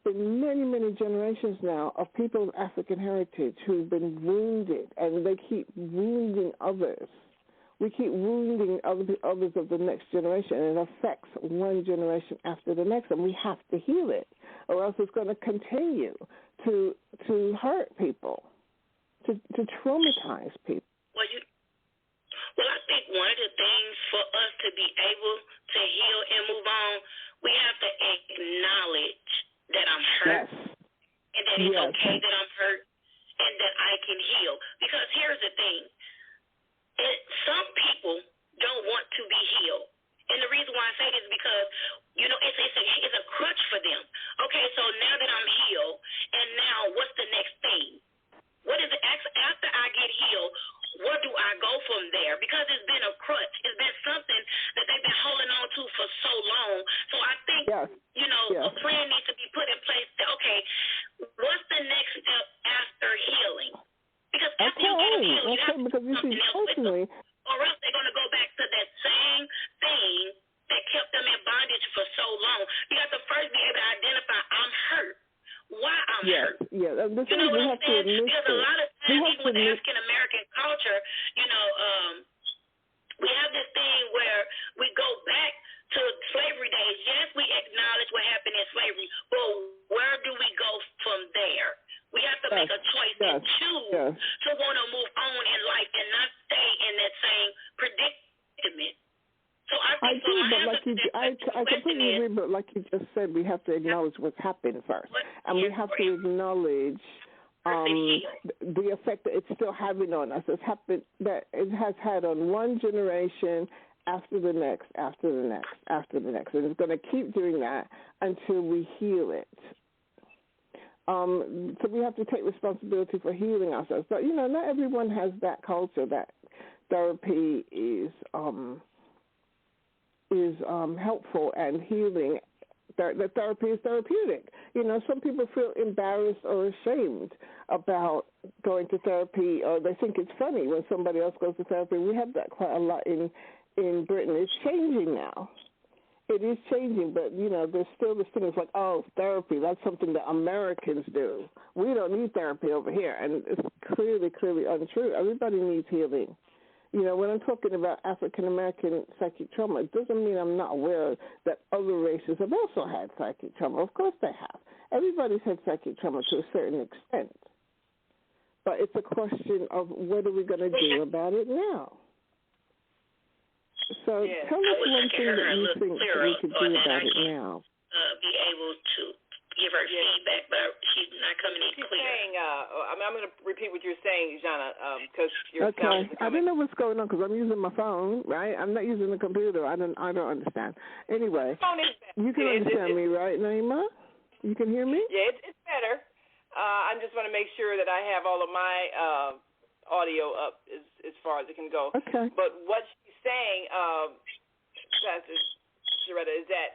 been many generations now of people of African heritage who've been wounded, and they keep wounding others. We keep wounding others of the next generation, and it affects one generation after the next, and we have to heal it, or else it's going to continue to hurt people, to traumatize people. Well, I think one of the things for us to be able to heal and move on, we have to acknowledge that I'm hurt, and that it's okay that I'm hurt, and that I can heal. Because here's the thing. Some people don't want to be healed. And the reason why I say this is because, you know, it's a crutch for them. Okay, so now that I'm healed, and now what's the next thing? What is it after I get healed? Where do I go from there? Because it's been a crutch. It's been something that they've been holding on to for so long. So I think, you know, a plan needs to be put in place that, okay, what's the next step after healing? Because after you get healed, you have to do something else with them. Or else they're going to go back to that same thing that kept them in bondage for so long. You have to first be able to identify, I'm hurt. Why I'm hurt. Yeah, you know what I'm saying? Because a lot of times, even with the African-American culture, you know, we have this thing where we go back to slavery days. Yes, we acknowledge what happened in slavery, but where do we go from there? We have to make a choice and choose to want to move on in life and not stay in that same predicament. So I completely agree, but like you just said, we have to acknowledge what's happened first. And we have to acknowledge the effect that it's still having on us. It's happened that it has had on one generation after the next, after the next, after the next. And it's going to keep doing that until we heal it. So we have to take responsibility for healing ourselves. But, you know, not everyone has that culture that therapy is helpful and healing. That therapy is therapeutic. You know, some people feel embarrassed or ashamed about going to therapy, or they think it's funny when somebody else goes to therapy. We have that quite a lot in Britain. It's changing now. It is changing, but, you know, there's still this thing. It's like, oh, therapy, that's something that Americans do. We don't need therapy over here, and it's clearly untrue. Everybody needs healing. You know, when I'm talking about African-American psychic trauma, it doesn't mean I'm not aware that other races have also had psychic trauma. Of course they have. Everybody's had psychic trauma to a certain extent. But it's a question of what are we going to do about it now? So tell us one thing that you think that we could do about it now. Be able to give her feedback, but she's not coming in clear. Saying, I'm going to repeat what you're saying, Zhana, because you're I don't know what's going on because I'm using my phone, right? I'm not using the computer. I don't understand. Anyway, you can understand me, right, Naima? You can hear me? Yeah, it's better. I just want to make sure that I have all of my audio up as far as it can go. Okay. But what she's saying, Pastor Sharetta, is that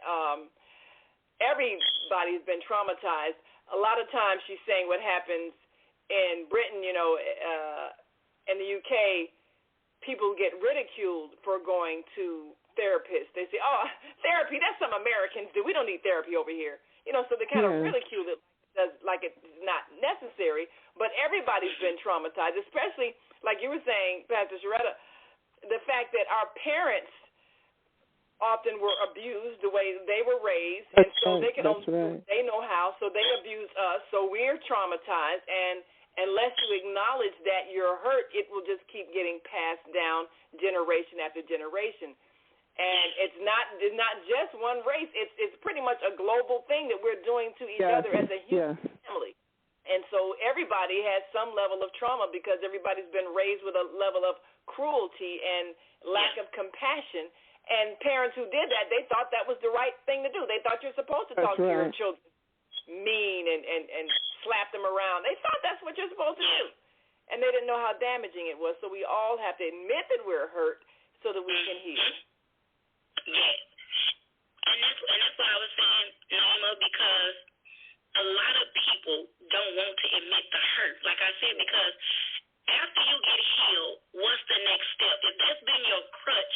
everybody's been traumatized. A lot of times she's saying what happens in Britain, you know, in the UK, people get ridiculed for going to therapists. They say, oh, therapy, that's some Americans do. We don't need therapy over here. You know, so they kind of ridicule it like it's not necessary. But everybody's been traumatized, especially, like you were saying, Pastor Sharetta, the fact that our parents often were abused the way they were raised, and so they can only they know how, so they abuse us, so we're traumatized, and unless you acknowledge that you're hurt, it will just keep getting passed down generation after generation. And it's not just one race, it's pretty much a global thing that we're doing to each other as a human family. And so everybody has some level of trauma because everybody's been raised with a level of cruelty and lack of compassion. And parents who did that, they thought that was the right thing to do. They thought you're supposed to talk to your children mean and slap them around. They thought that's what you're supposed to do. and they didn't know how damaging it was. So we all have to admit that we're hurt so that we can heal. Yes. And that's what I was saying, Norma, because a lot of people don't want to admit the hurt. Like I said, because after you get healed, what's the next step? If that's been your crutch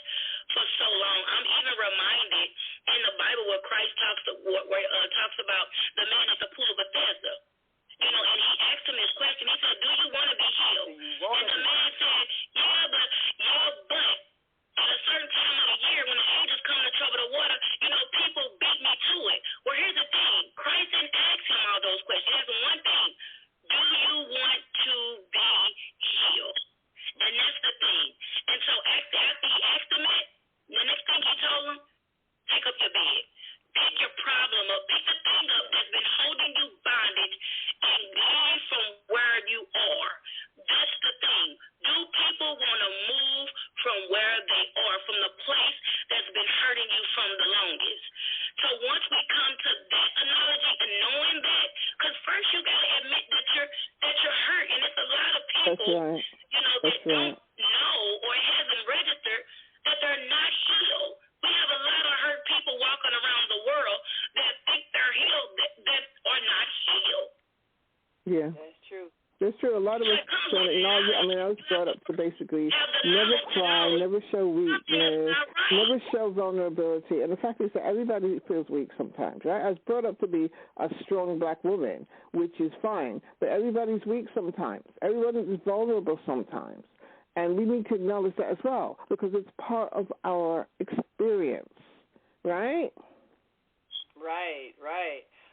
for so long, I'm even reminded in the Bible where Christ talks about the man at the pool of Bethesda. You know, and he asked him this question. He said, "Do you want to be healed?" And the man said, "Yeah, but at a certain time of the year when the angels come to trouble the water, you know, people beat me to it." Well, here's the thing. Christ didn't ask him all those questions. There's one thing. Do you want to be healed? And that's the thing. And so after he asked him that, the next thing he told him, take up your bed. Pick your problem up. Pick the thing up that's been holding you bondage and leave from where you are. That's the thing. Do people want to move from where they are, from the place that's been hurting you from the longest? So once we come to that analogy and knowing that, because first you got to admit that you're hurt, and it's a lot of people, you know, that don't know or it hasn't registered that they're not healed. We have a lot of hurt people walking around the world that think they're healed that are not healed. Yeah. That's true. That's true. A lot of us, I was brought up to basically never cry, never show weakness, never show vulnerability. And the fact is that everybody feels weak sometimes, right? I was brought up to be a strong black woman, which is fine. But everybody's weak sometimes. Everyone is vulnerable sometimes. And we need to acknowledge that as well, because it's part of our experience, right? Right.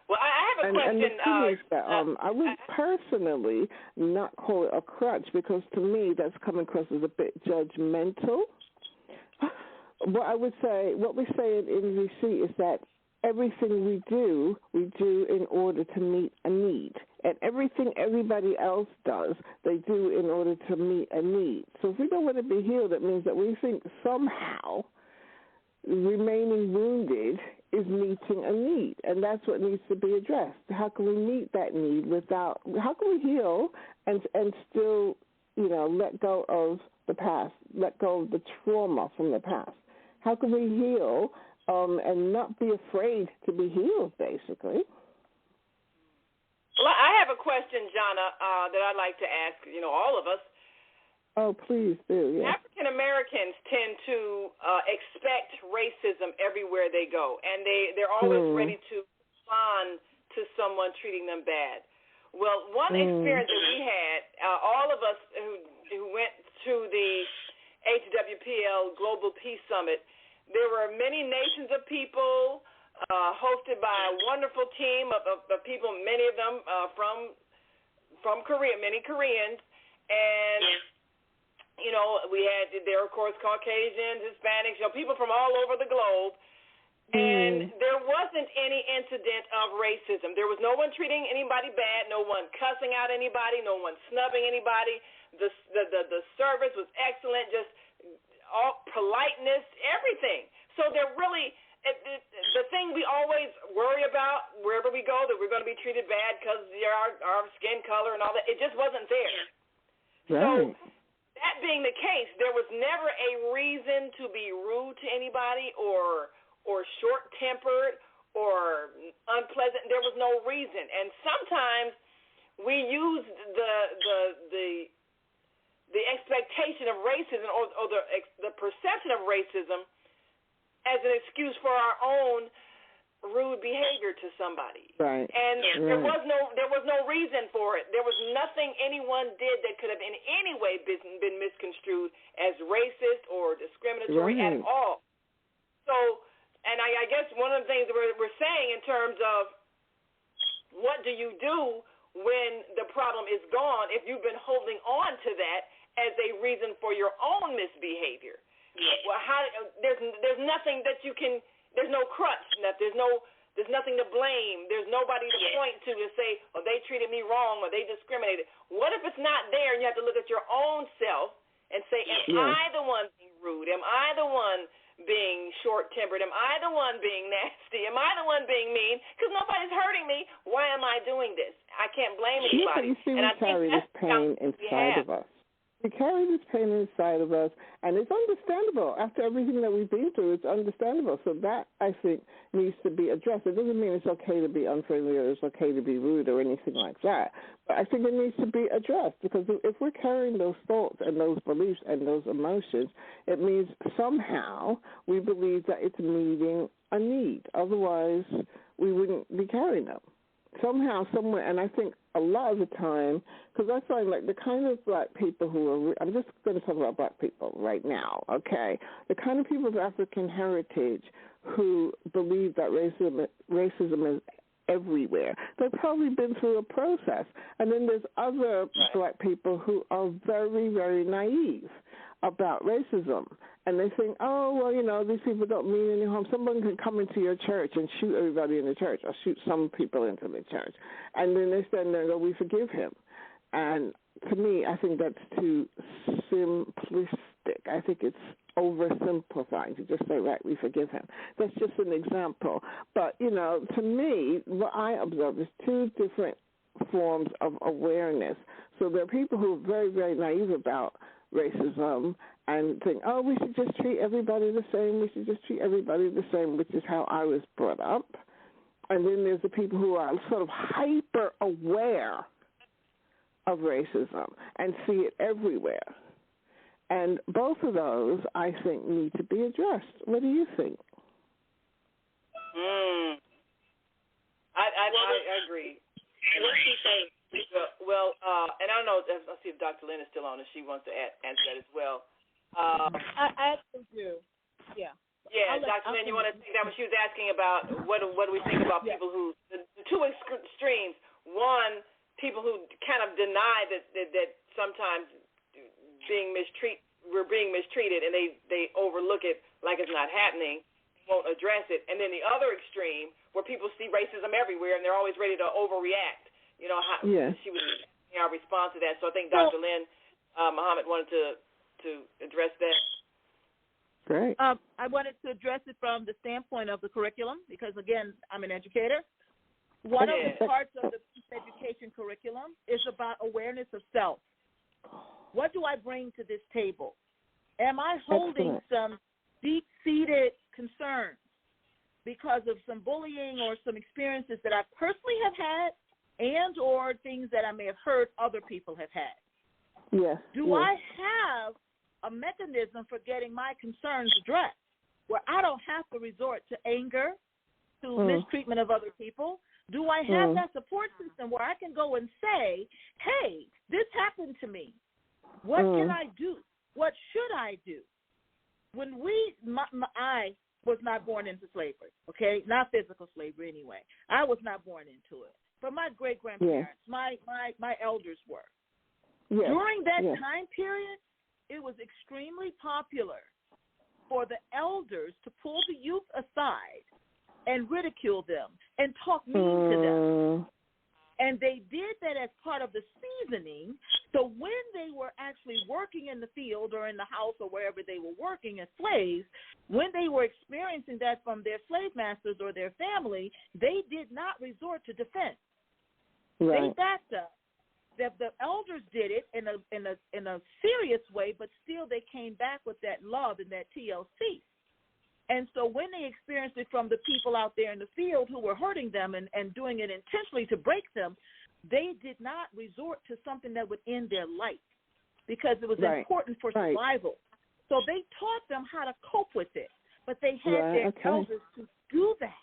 Well, I have a question. And the thing is that I would personally not call it a crutch, because to me that's coming across as a bit judgmental. What we say in NVC is that everything we do in order to meet a need. And everything everybody else does, they do in order to meet a need. So if we don't want to be healed, that means that we think somehow remaining wounded is meeting a need, and that's what needs to be addressed. How can we meet that need how can we heal and still, you know, let go of the past, let go of the trauma from the past? How can we heal and not be afraid to be healed, basically? Well, I have a question, Zhana, that I'd like to ask, you know, all of us. Oh, please do, yeah. African Americans tend to expect racism everywhere they go, and they're always ready to respond to someone treating them bad. Well, one experience that we had, all of us who went to the HWPL Global Peace Summit, there were many nations of people, hosted by a wonderful team of people, many of them from Korea, many Koreans, and you know, we had there, of course, Caucasians, Hispanics, you know, people from all over the globe, and there wasn't any incident of racism. There was no one treating anybody bad, no one cussing out anybody, no one snubbing anybody. The service was excellent, just all politeness, everything. So they're really the thing we always worry about wherever we go, that we're going to be treated bad because our skin color and all that, it just wasn't there. Right. So that being the case, there was never a reason to be rude to anybody or short-tempered or unpleasant. There was no reason. And sometimes we use the expectation of racism or the perception of racism as an excuse for our own rude behavior to somebody. Right. And there was no reason for it. There was nothing anyone did that could have in any way been misconstrued as racist or discriminatory at all. So, and I guess one of the things that we're saying in terms of what do you do when the problem is gone if you've been holding on to that as a reason for your own misbehavior. Well, there's nothing that you can. There's no crutch. There's nothing to blame. There's nobody to point to say, oh, they treated me wrong or they discriminated. What if it's not there and you have to look at your own self and say, am I the one being rude? Am I the one being short-tempered? Am I the one being nasty? Am I the one being mean? Because nobody's hurting me. Why am I doing this? I can't blame anybody. Yeah, you see, we carry this pain inside of us. We carry this pain inside of us, and it's understandable. After everything that we've been through, it's understandable. So that, I think, needs to be addressed. It doesn't mean it's okay to be unfriendly or it's okay to be rude or anything like that. But I think it needs to be addressed, because if we're carrying those thoughts and those beliefs and those emotions, it means somehow we believe that it's meeting a need. Otherwise, we wouldn't be carrying them. Somehow, somewhere, and I think a lot of the time, because I find like the kind of black people who are, I'm just going to talk about black people right now, okay? The kind of people of African heritage who believe that racism is everywhere, they've probably been through a process. And then there's other black people who are very, very naive about racism. And they think, oh, well, you know, these people don't mean any harm. Someone can come into your church and shoot everybody in the church or shoot some people into the church. And then they stand there and go, we forgive him. And to me, I think that's too simplistic. I think it's oversimplifying to just say, right, we forgive him. That's just an example. But, you know, to me, what I observe is two different forms of awareness. So there are people who are very, very naive about racism and think, oh, we should just treat everybody the same. We should just treat everybody the same, which is how I was brought up. And then there's the people who are sort of hyper-aware of racism and see it everywhere. And both of those, I think, need to be addressed. What do you think? I agree. What's she saying? Well, and I don't know, I'll see if Dr. Lynn is still on, if she wants to answer that as well. I actually do, yeah. Yeah, Dr. Lynn, you want to take that one? She was asking about what do we think about people who, the two extremes. One, people who kind of deny that sometimes we're being mistreated, and they overlook it like it's not happening, won't address it. And then the other extreme, where people see racism everywhere and they're always ready to overreact. You know, she was our response to that. So I think Dr. Lynn Muhammad wanted to address that. Great. I wanted to address it from the standpoint of the curriculum because, again, I'm an educator. One of the parts of the peace education curriculum is about awareness of self. What do I bring to this table? Am I holding some deep-seated concerns because of some bullying or some experiences that I personally have had and or things that I may have heard other people have had? Yes. Do I have a mechanism for getting my concerns addressed where I don't have to resort to anger, to mistreatment of other people? Do I have that support system where I can go and say, hey, this happened to me. What can I do? What should I do? When I was not born into slavery, okay? Not physical slavery anyway. I was not born into it. But my great-grandparents, my elders were. Yes. During that time period, it was extremely popular for the elders to pull the youth aside and ridicule them and talk mean to them. And they did that as part of the seasoning. So when they were actually working in the field or in the house or wherever they were working as slaves, when they were experiencing that from their slave masters or their family, they did not resort to defense. Right. They backed up. The elders did it in a serious way, but still they came back with that love and that TLC. And so when they experienced it from the people out there in the field who were hurting them and doing it intentionally to break them, they did not resort to something that would end their life because it was important for survival. So they taught them how to cope with it, but they had their elders to do that.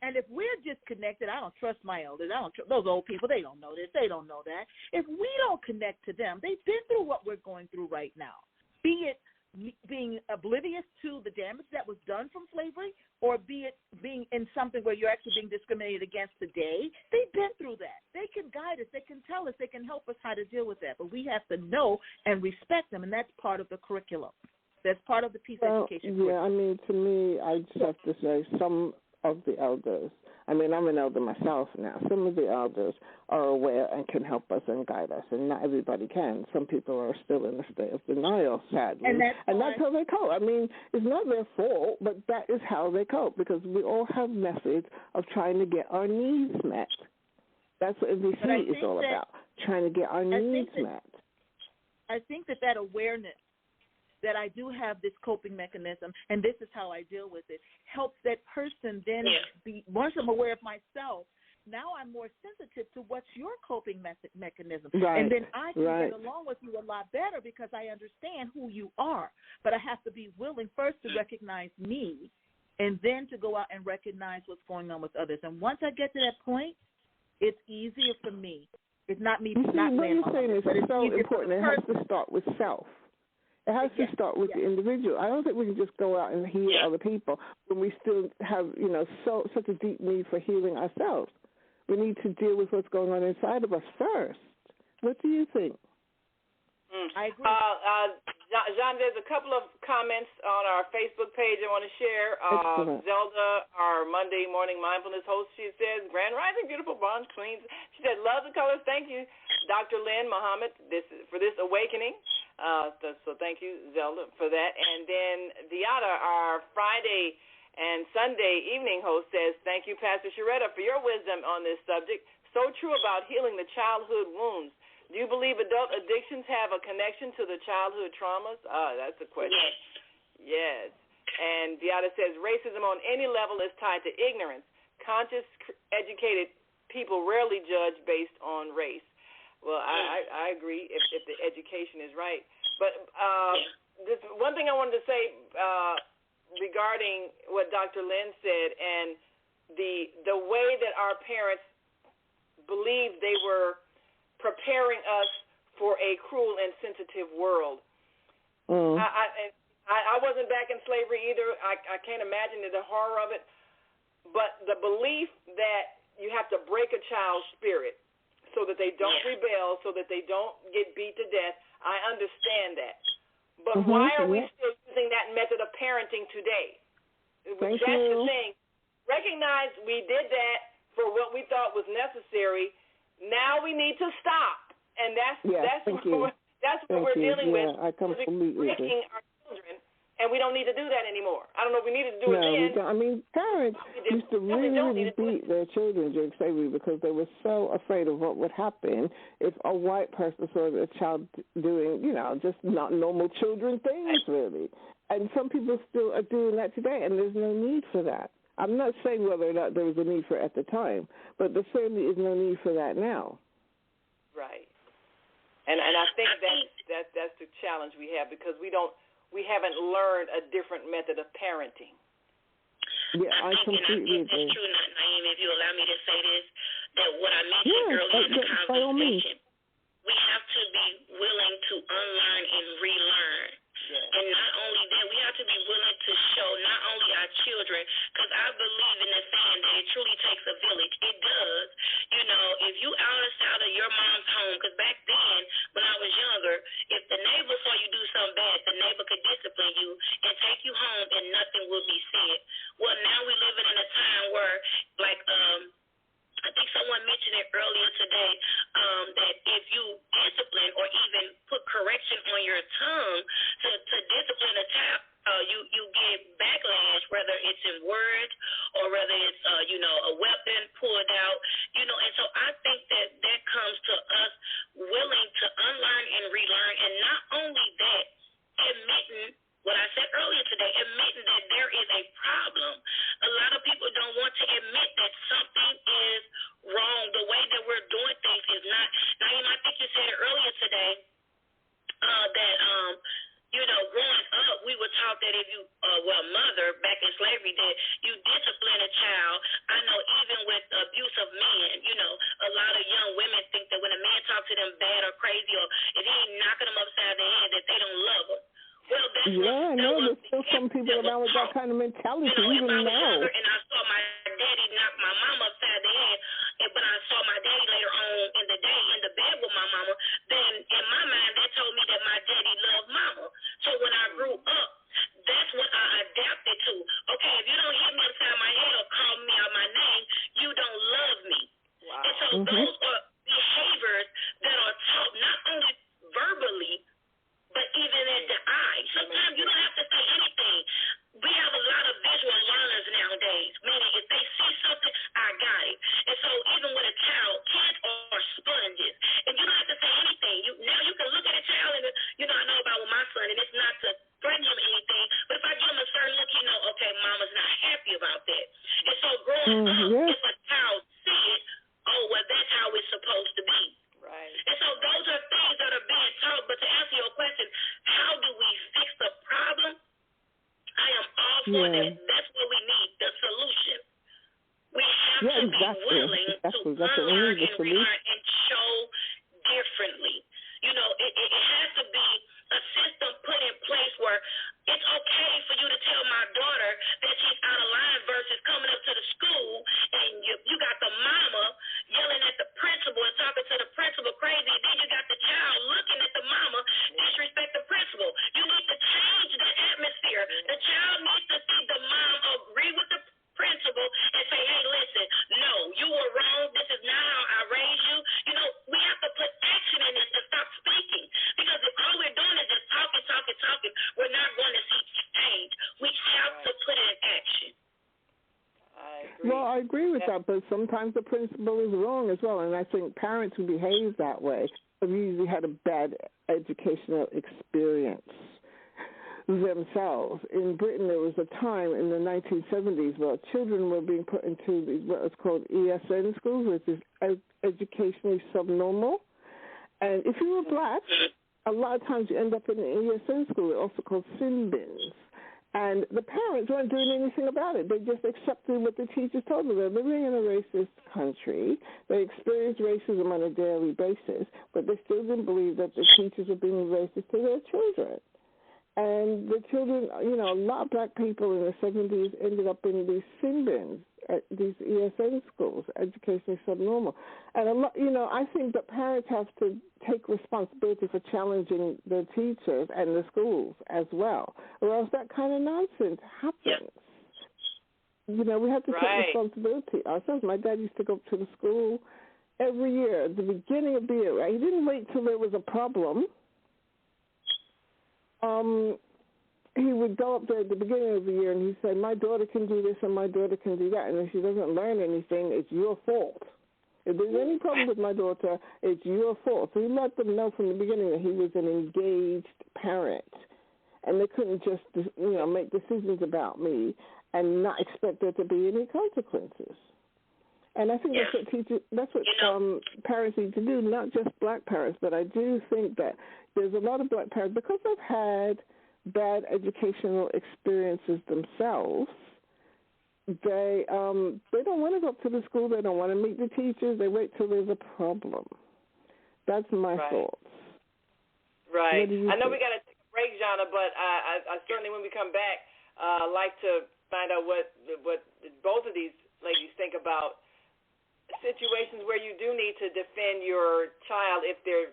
And if we're disconnected, I don't trust my elders. Those old people, they don't know this. They don't know that. If we don't connect to them, they've been through what we're going through right now, be it being oblivious to the damage that was done from slavery or be it being in something where you're actually being discriminated against today. They've been through that. They can guide us. They can tell us. They can help us how to deal with that. But we have to know and respect them, and that's part of the curriculum. That's part of the peace education curriculum. Yeah, I mean, to me, I just have to say of the elders, I mean, I'm an elder myself now. Some of the elders are aware and can help us and guide us, and not everybody can. Some people are still in a state of denial, sadly. And that's how they cope. I mean, it's not their fault, but that is how they cope, because we all have methods of trying to get our needs met. That's what NVC is all about, trying to get our needs met. I think that awareness that I do have this coping mechanism and this is how I deal with it helps that person then be, once I'm aware of myself, now I'm more sensitive to what's your coping mechanism. Right. And then I can get along with you a lot better because I understand who you are. But I have to be willing first to recognize me and then to go out and recognize what's going on with others. And once I get to that point, it's easier for me. It's not me not what laying you're saying is so important. It has to start with self. It has to start with the individual. I don't think we can just go out and heal other people when we still have, such a deep need for healing ourselves. We need to deal with what's going on inside of us first. What do you think? I agree. Zhana, there's a couple of comments on our Facebook page I want to share. Zelda, our Monday morning mindfulness host, she says, Grand Rising, beautiful Bronx Queens. She said, love the colors. Thank you, Dr. Lynn Muhammad, for this awakening. So thank you, Zelda, for that. And then Diana, our Friday and Sunday evening host, says, thank you, Pastor Sharetta, for your wisdom on this subject. So true about healing the childhood wounds. Do you believe adult addictions have a connection to the childhood traumas? That's a question. Yes. And Diana says, racism on any level is tied to ignorance. Conscious, educated people rarely judge based on race. Well, I agree if the education is right. But this one thing I wanted to say regarding what Dr. Lynn said and the way that our parents believed they were preparing us for a cruel and sensitive world. I wasn't back in slavery either. I can't imagine the horror of it. But the belief that you have to break a child's spirit so that they don't rebel, so that they don't get beat to death, I understand that. But why are we still using that method of parenting today? That's the thing. Recognize we did that for what we thought was necessary. Now we need to stop, and that's what we're dealing with. I completely breaking our children, and we don't need to do that anymore. I don't know if we need to do it then. I mean, parents used to really beat their children during slavery because they were so afraid of what would happen if a white person saw their child doing, just not normal children things, really. And some people still are doing that today, and there's no need for that. I'm not saying whether or not there was a need for it at the time, but there certainly is no need for that now. Right. And I think that's the challenge we have because we haven't learned a different method of parenting. Yeah, I completely agree. That's true, Naeem, if you allow me to say this, that what I mentioned earlier in the conversation, we have to be willing to unlearn and relearn. Yes. And not only that, we have to be willing to show not only our children, because I believe in the saying that it truly takes a village. It does. If you out of your mom's home, because back then, when I was younger, if the neighbor saw you do something bad, the neighbor could discipline you and take you home and nothing will be said. Well, now we're living in a time where, like, I think someone mentioned it earlier today, that if you discipline or even put correction on your tongue to discipline a child, you get backlash, whether it's in words or whether it's a weapon pulled out, and so I think that comes to us willing to unlearn and relearn, and not only that, admitting what I said earlier today, admitting that there is a problem. A lot of people don't want to admit that something is wrong. The way that we're doing things is not. Naeem, I think you said it earlier today that growing up, we were taught that if you, mother back in slavery, that you discipline a child. I know even with abuse of men, a lot of young women think that when a man talks to them bad or crazy, or if he ain't knocking them upside the head, that they don't love them. Well, there's still some people around with that kind of mentality even now. If I was younger and I saw my daddy knock my mama upside the head, but I saw my daddy later on in the day in the bed with my mama, then in my mind that told me that my daddy loved mama. So when I grew up, that's what I adapted to. Okay, if you don't hit me upside my head or call with the eye. Sometimes you don't have to say anything. We have a lot of visual learners nowadays, meaning if they see something, I got it. And so even with a child, kids are sponges. And you don't have to say anything. Now you can look at a child and, I know about with my son, and it's not to threaten him or anything, but if I give him a certain look, okay, mama's not happy about that. And so growing up, if a child see it, well, that's how it's supposed to be. Right. And so those are things that are being taught. But to answer your question, how do we fix the problem? I am all for that. That's what we need, the solution. We have to be willing to unlearn and relearn and show differently. It has to be a system put in place where it's okay for you to tell my daughter that she's out of line versus coming up to the school and you got the mama yelling at the principal and talking to the principal crazy. Then you got the child looking at the mama disrespect the principal. You need to change the atmosphere. The child needs to see the mom agree with the principal and say, hey, listen, no, you were wrong. This is not how I raised you. We have to put action in it to stop speaking. Because if all we're doing is just talking, we're not going to see change. We have to put it in action. I agree with that, but sometimes the principal is wrong as well, and I think parents who behave that way have usually had a bad educational experience themselves. In Britain, there was a time in the 1970s where children were being put into these, what is called ESN schools, which is educationally subnormal. And if you were black, a lot of times you end up in an ESN school, also called sin bins. And the parents weren't doing anything about it. They just accepted what the teachers told them. They're living in a racist country. They experience racism on a daily basis, but they still didn't believe that the teachers were being racist to their children. And the children, a lot of black people in the 70s ended up in these sin bins at these ESN schools, educationally subnormal. And a lot, I think that parents have to take responsibility for challenging the teachers and the schools as well, or else that kind of nonsense happens. We have to take responsibility ourselves. My dad used to go to the school every year at the beginning of the year. Right? He didn't wait till there was a problem. He would go up there at the beginning of the year and he'd say, my daughter can do this and my daughter can do that. And if she doesn't learn anything, it's your fault. If there's any problem with my daughter, it's your fault. So he let them know from the beginning that he was an engaged parent. And they couldn't just, make decisions about me and not expect there to be any consequences. And I think that's what parents need to do, not just black parents, but I do think that there's a lot of black parents, because they've had bad educational experiences themselves, they don't want to go up to the school, they don't want to meet the teachers, they wait till there's a problem. That's my thoughts. Right. I know we got to take a break, Zhana, but I certainly, when we come back, like to find out what both of these ladies think about situations where you do need to defend your child if they're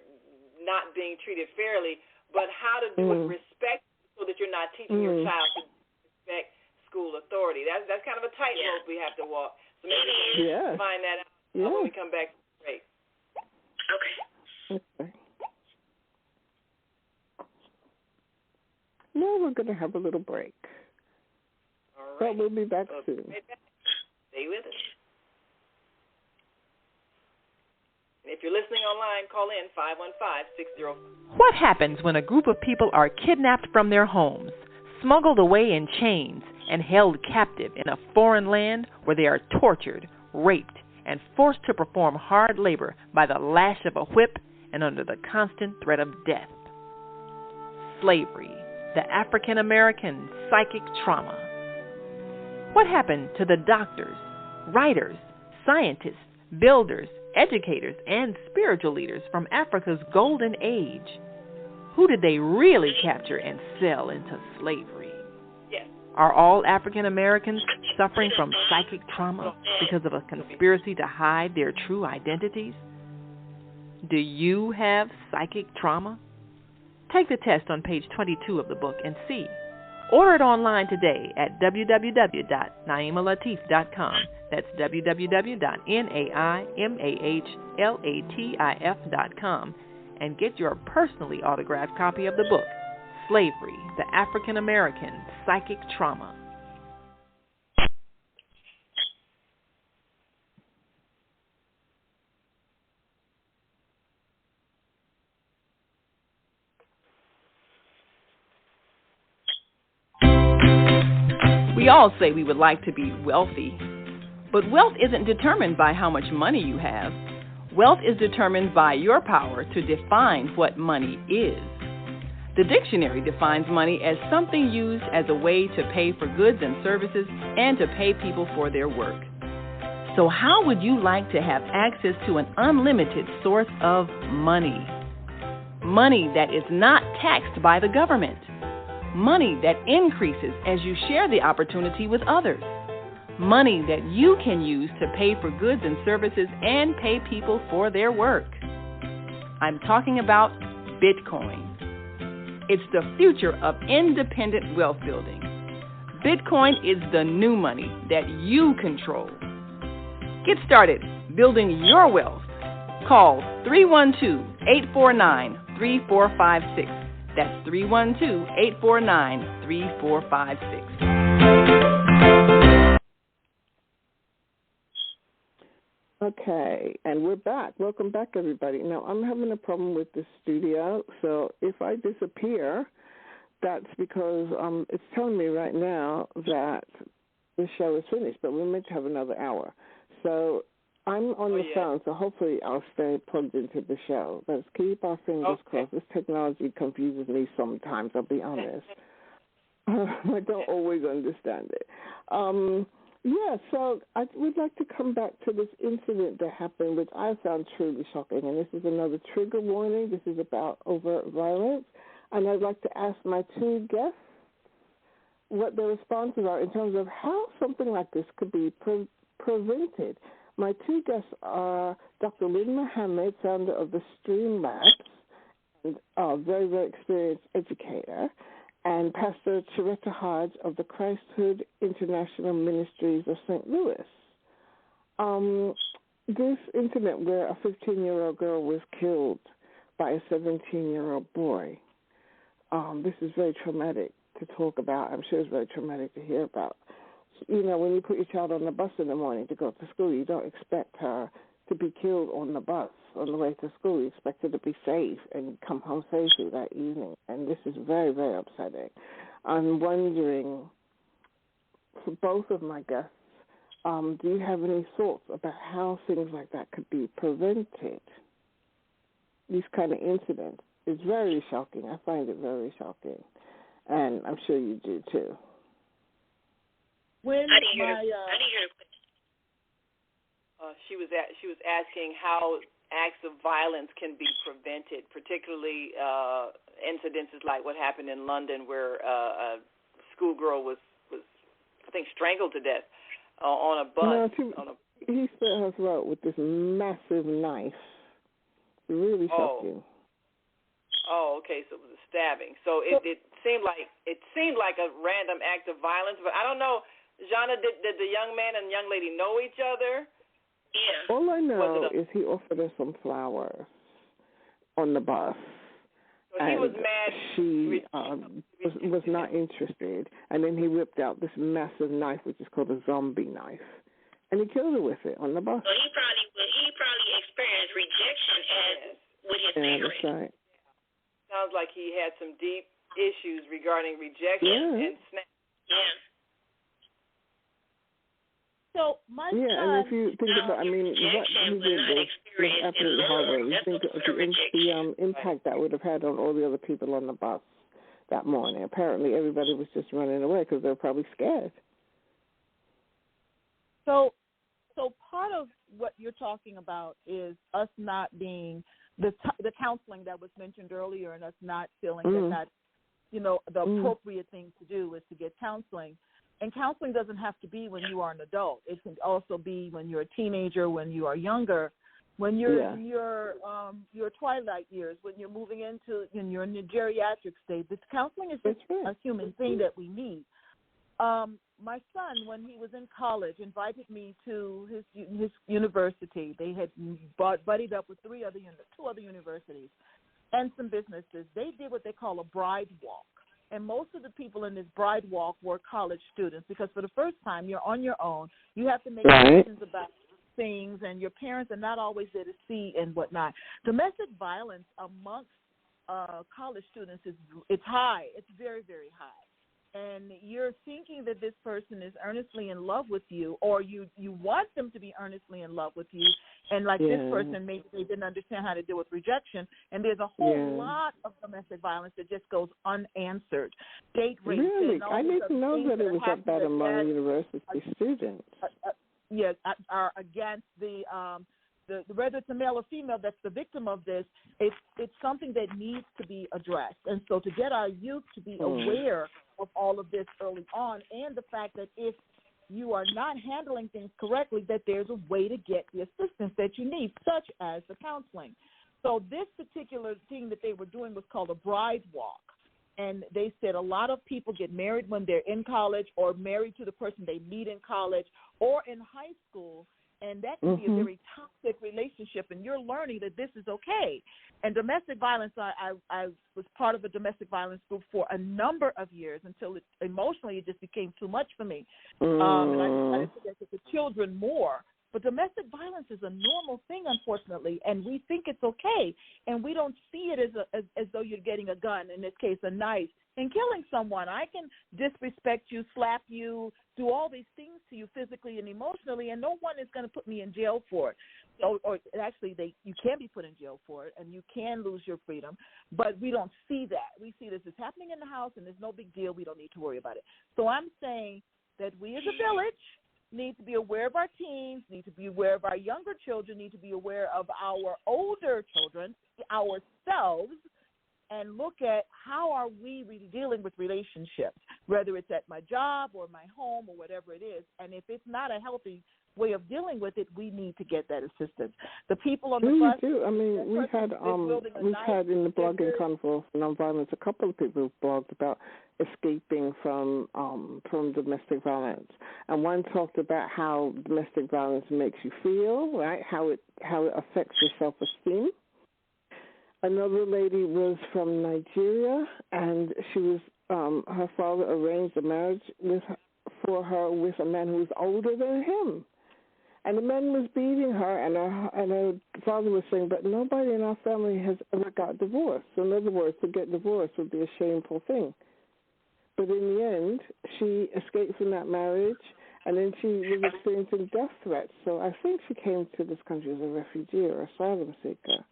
not being treated fairly, but how to do it respect so that you're not teaching your child to respect school authority. That's kind of a tightrope we have to walk. So maybe we can find that out when we come back. Great. Okay. Now we're going to have a little break. All right. But we'll be back soon. Stay with us. If you're listening online, call in 515-60. What happens when a group of people are kidnapped from their homes, smuggled away in chains, and held captive in a foreign land where they are tortured, raped, and forced to perform hard labor by the lash of a whip and under the constant threat of death? Slavery, the African-American psychic trauma. What happened to the doctors, writers, scientists, builders, educators, and spiritual leaders from Africa's golden age? Who did they really capture and sell into slavery? Yes. Are all African Americans suffering from psychic trauma because of a conspiracy to hide their true identities? Do you have psychic trauma? Take the test on page 22 of the book and see. Order it online today at www.naimalatif.com. That's www.naimalatif.com, and get your personally autographed copy of the book, Slavery, the African American Psychic Trauma. We all say we would like to be wealthy, but wealth isn't determined by how much money you have. Wealth is determined by your power to define what money is. The dictionary defines money as something used as a way to pay for goods and services and to pay people for their work. So how would you like to have access to an unlimited source of money? Money that is not taxed by the government. Money that increases as you share the opportunity with others. Money that you can use to pay for goods and services and pay people for their work. I'm talking about Bitcoin. It's the future of independent wealth building. Bitcoin is the new money that you control. Get started building your wealth. Call 312-849-3456. That's 312-849-3456. Okay, and we're back. Welcome back, everybody. Now, I'm having a problem with the studio, so if I disappear, that's because it's telling me right now that the show is finished, but we're meant to have another hour. So I'm on the phone, so hopefully I'll stay plugged into the show. Let's keep our fingers crossed. This technology confuses me sometimes, I'll be honest. I don't always understand it. So I would like to come back to this incident that happened, which I found truly shocking. And this is another trigger warning. This is about overt violence. And I'd like to ask my two guests what their responses are in terms of how something like this could be prevented. My two guests are Dr. Lynn Mohammed, founder of the Stream Labs, and a very, very experienced educator, and Pastor Charetta Hodge of the Christhood International Ministries of St. Louis. This incident where a 15-year-old girl was killed by a 17-year-old boy, this is very traumatic to talk about. I'm sure it's very traumatic to hear about. You know, when you put your child on the bus in the morning to go to school, you don't expect her to be killed on the bus on the way to school. You expect her to be safe and come home safely that evening. And this is very, very upsetting. I'm wondering, for both of my guests, do you have any thoughts about how things like that could be prevented? These kind of incidents. It's very shocking. I find it very shocking. And I'm sure you do, too. When she was asking how acts of violence can be prevented, particularly incidences like what happened in London, where a schoolgirl was I think strangled to death on a bus. No, he slit her throat with this massive knife. Really shocking. Oh, okay. So it was a stabbing. So it seemed like a random act of violence, but I don't know. Zhana, did the young man and young lady know each other? Yeah. All I know is he offered her some flowers on the bus. So he was mad. She was not interested, and then he whipped out this massive knife, which is called a zombie knife, and he killed her with it on the bus. So he probably experienced rejection with his parents. That's right. Sounds like he had some deep issues regarding rejection and snap. Yeah. So my son, and if you think about, what he did was absolutely horrible. You think of the impact that would have had on all the other people on the bus that morning. Apparently, everybody was just running away because they were probably scared. So part of what you're talking about is us not being the counseling that was mentioned earlier, and us not feeling that that's, the appropriate thing to do is to get counseling. And counseling doesn't have to be when you are an adult. It can also be when you're a teenager, when you are younger, when you're in your twilight years, when you're moving you're in the geriatric state. This counseling is just a human thing that we need. My son, when he was in college, invited me to his university. They had buddied up with two other universities and some businesses. They did what they call a bride walk. And most of the people in this bride walk were college students, because for the first time you're on your own. You have to make decisions about things, and your parents are not always there to see and whatnot. Domestic violence amongst college students it's high. It's very, very high. And you're thinking that this person is earnestly in love with you, or you want them to be earnestly in love with you. And like this person, maybe they didn't understand how to deal with rejection. And there's a whole lot of domestic violence that just goes unanswered. Date rape. Really? I didn't know that it was like that among university students. Yes, are against the whether it's a male or female that's the victim of this, it's something that needs to be addressed. And so to get our youth to be aware of all of this early on, and the fact that if you are not handling things correctly, that there's a way to get the assistance that you need, such as the counseling. So this particular thing that they were doing was called a bride walk. And they said a lot of people get married when they're in college, or married to the person they meet in college or in high school. And that can be a very toxic relationship, and you're learning that this is okay. And domestic violence, I was part of a domestic violence group for a number of years until emotionally it just became too much for me. And I decided to get to the children more. But domestic violence is a normal thing, unfortunately, and we think it's okay. And we don't see it as though you're getting a gun, in this case a knife, and killing someone. I can disrespect you, slap you, do all these things to you physically and emotionally, and no one is going to put me in jail for it. Or actually, you can be put in jail for it, and you can lose your freedom, but we don't see that. We see this is happening in the house, and there's no big deal. We don't need to worry about it. So I'm saying that we as a village need to be aware of our teens, need to be aware of our younger children, need to be aware of our older children, ourselves, and look at how are we really dealing with relationships, whether it's at my job or my home or whatever it is. And if it's not a healthy way of dealing with it, we need to get that assistance. The people on the bus. I mean, we've had in the blogging convo for Nonviolence a couple of people who've blogged about escaping from domestic violence, and one talked about how domestic violence makes you feel, right? How it affects your self-esteem. Another lady was from Nigeria, and she was her father arranged a marriage for her with a man who was older than him. And the man was beating her, and her father was saying, but nobody in our family has ever got divorced. So in other words, to get divorced would be a shameful thing. But in the end, she escaped from that marriage, and then she was experiencing death threats. So I think she came to this country as a refugee or asylum seeker,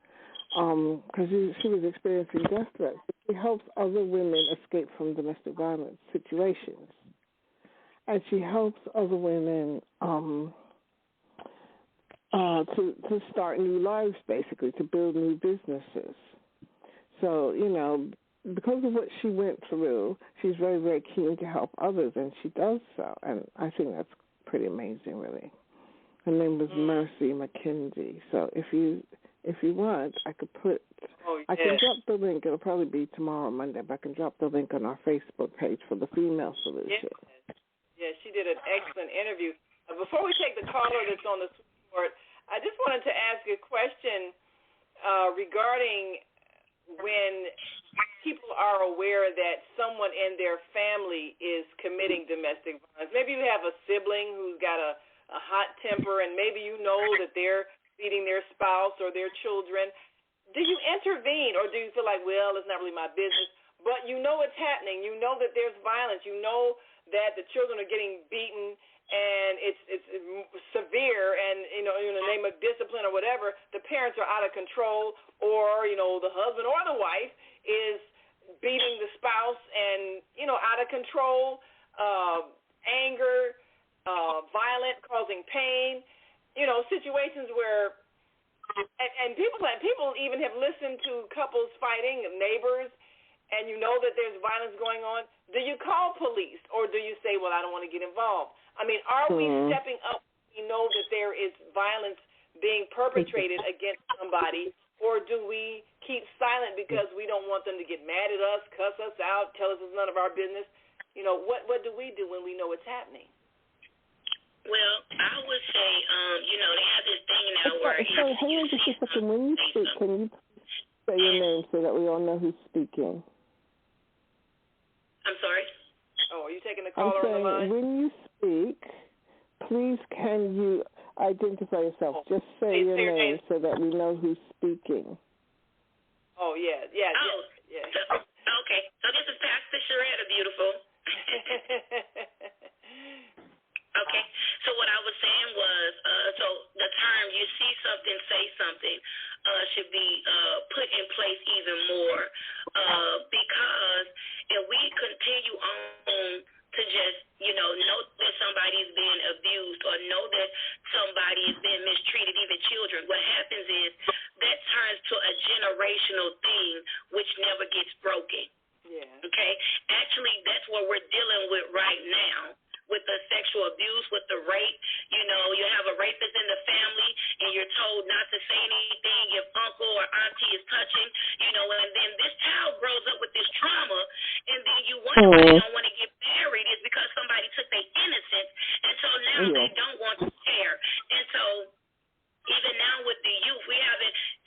because she was experiencing death threats. She helps other women escape from domestic violence situations. And she helps other women to start new lives, basically, to build new businesses. So, because of what she went through, she's very, very keen to help others, and she does so. And I think that's pretty amazing, really. Her name was Mercy McKenzie. So if you want, I could I can drop the link. It'll probably be tomorrow or Monday, but I can drop the link on our Facebook page for the Female Solution. Yes, she did an excellent interview. Before we take the caller that's on the switchboard, I just wanted to ask a question regarding when people are aware that someone in their family is committing domestic violence. Maybe you have a sibling who's got a hot temper, and maybe you know that they're beating their spouse or their children. Do you intervene, or do you feel like, well, it's not really my business? But you know it's happening. You know that there's violence. You know that the children are getting beaten, and it's severe, and, in the name of discipline or whatever, the parents are out of control, or, the husband or the wife is beating the spouse and, out of control, anger, violent, causing pain, situations where, and people even have listened to couples fighting, neighbors, and you know that there's violence going on. Do you call police, or do you say, well, I don't want to get involved? I mean, are we stepping up? We know that there is violence being perpetrated against somebody, or do we keep silent because we don't want them to get mad at us, cuss us out, tell us it's none of our business? What do we do when we know it's happening? Well, I would say, they have this thing now where Sorry, hang on just a second. When you speak, can you say your name so that we all know who's speaking? sorry. Oh, are you taking the caller on the line? When you speak, please can you identify yourself? Just say your name so that we know who's speaking. Oh, yeah. Okay. So this is Pastor Sharetta, beautiful. Okay. So what I was saying was, so the term "you see something, say something" should be put in place even more, because if we continue on to just, know that somebody's being abused or know that somebody is being mistreated, even children, what happens is that turns to a generational thing which never gets broken. Yeah. Okay? Actually, that's what we're dealing with right now. With the sexual abuse, with the rape, you have a rapist in the family and you're told not to say anything if uncle or auntie is touching, and then this child grows up with this trauma, and then you wonder why they don't want to get married is because somebody took their innocence, and so now they don't want to share. And so even now with the youth,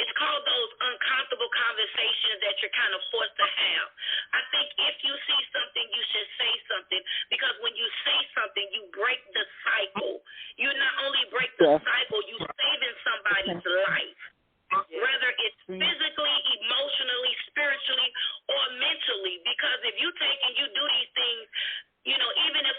it's called those uncomfortable conversations that you're kind of forced to have. I think if you see something, you should say something, because when you say something, you break the cycle. You not only break the cycle, you're saving somebody's life, whether it's physically, emotionally, spiritually, or mentally, because if you take and you do these things, even if,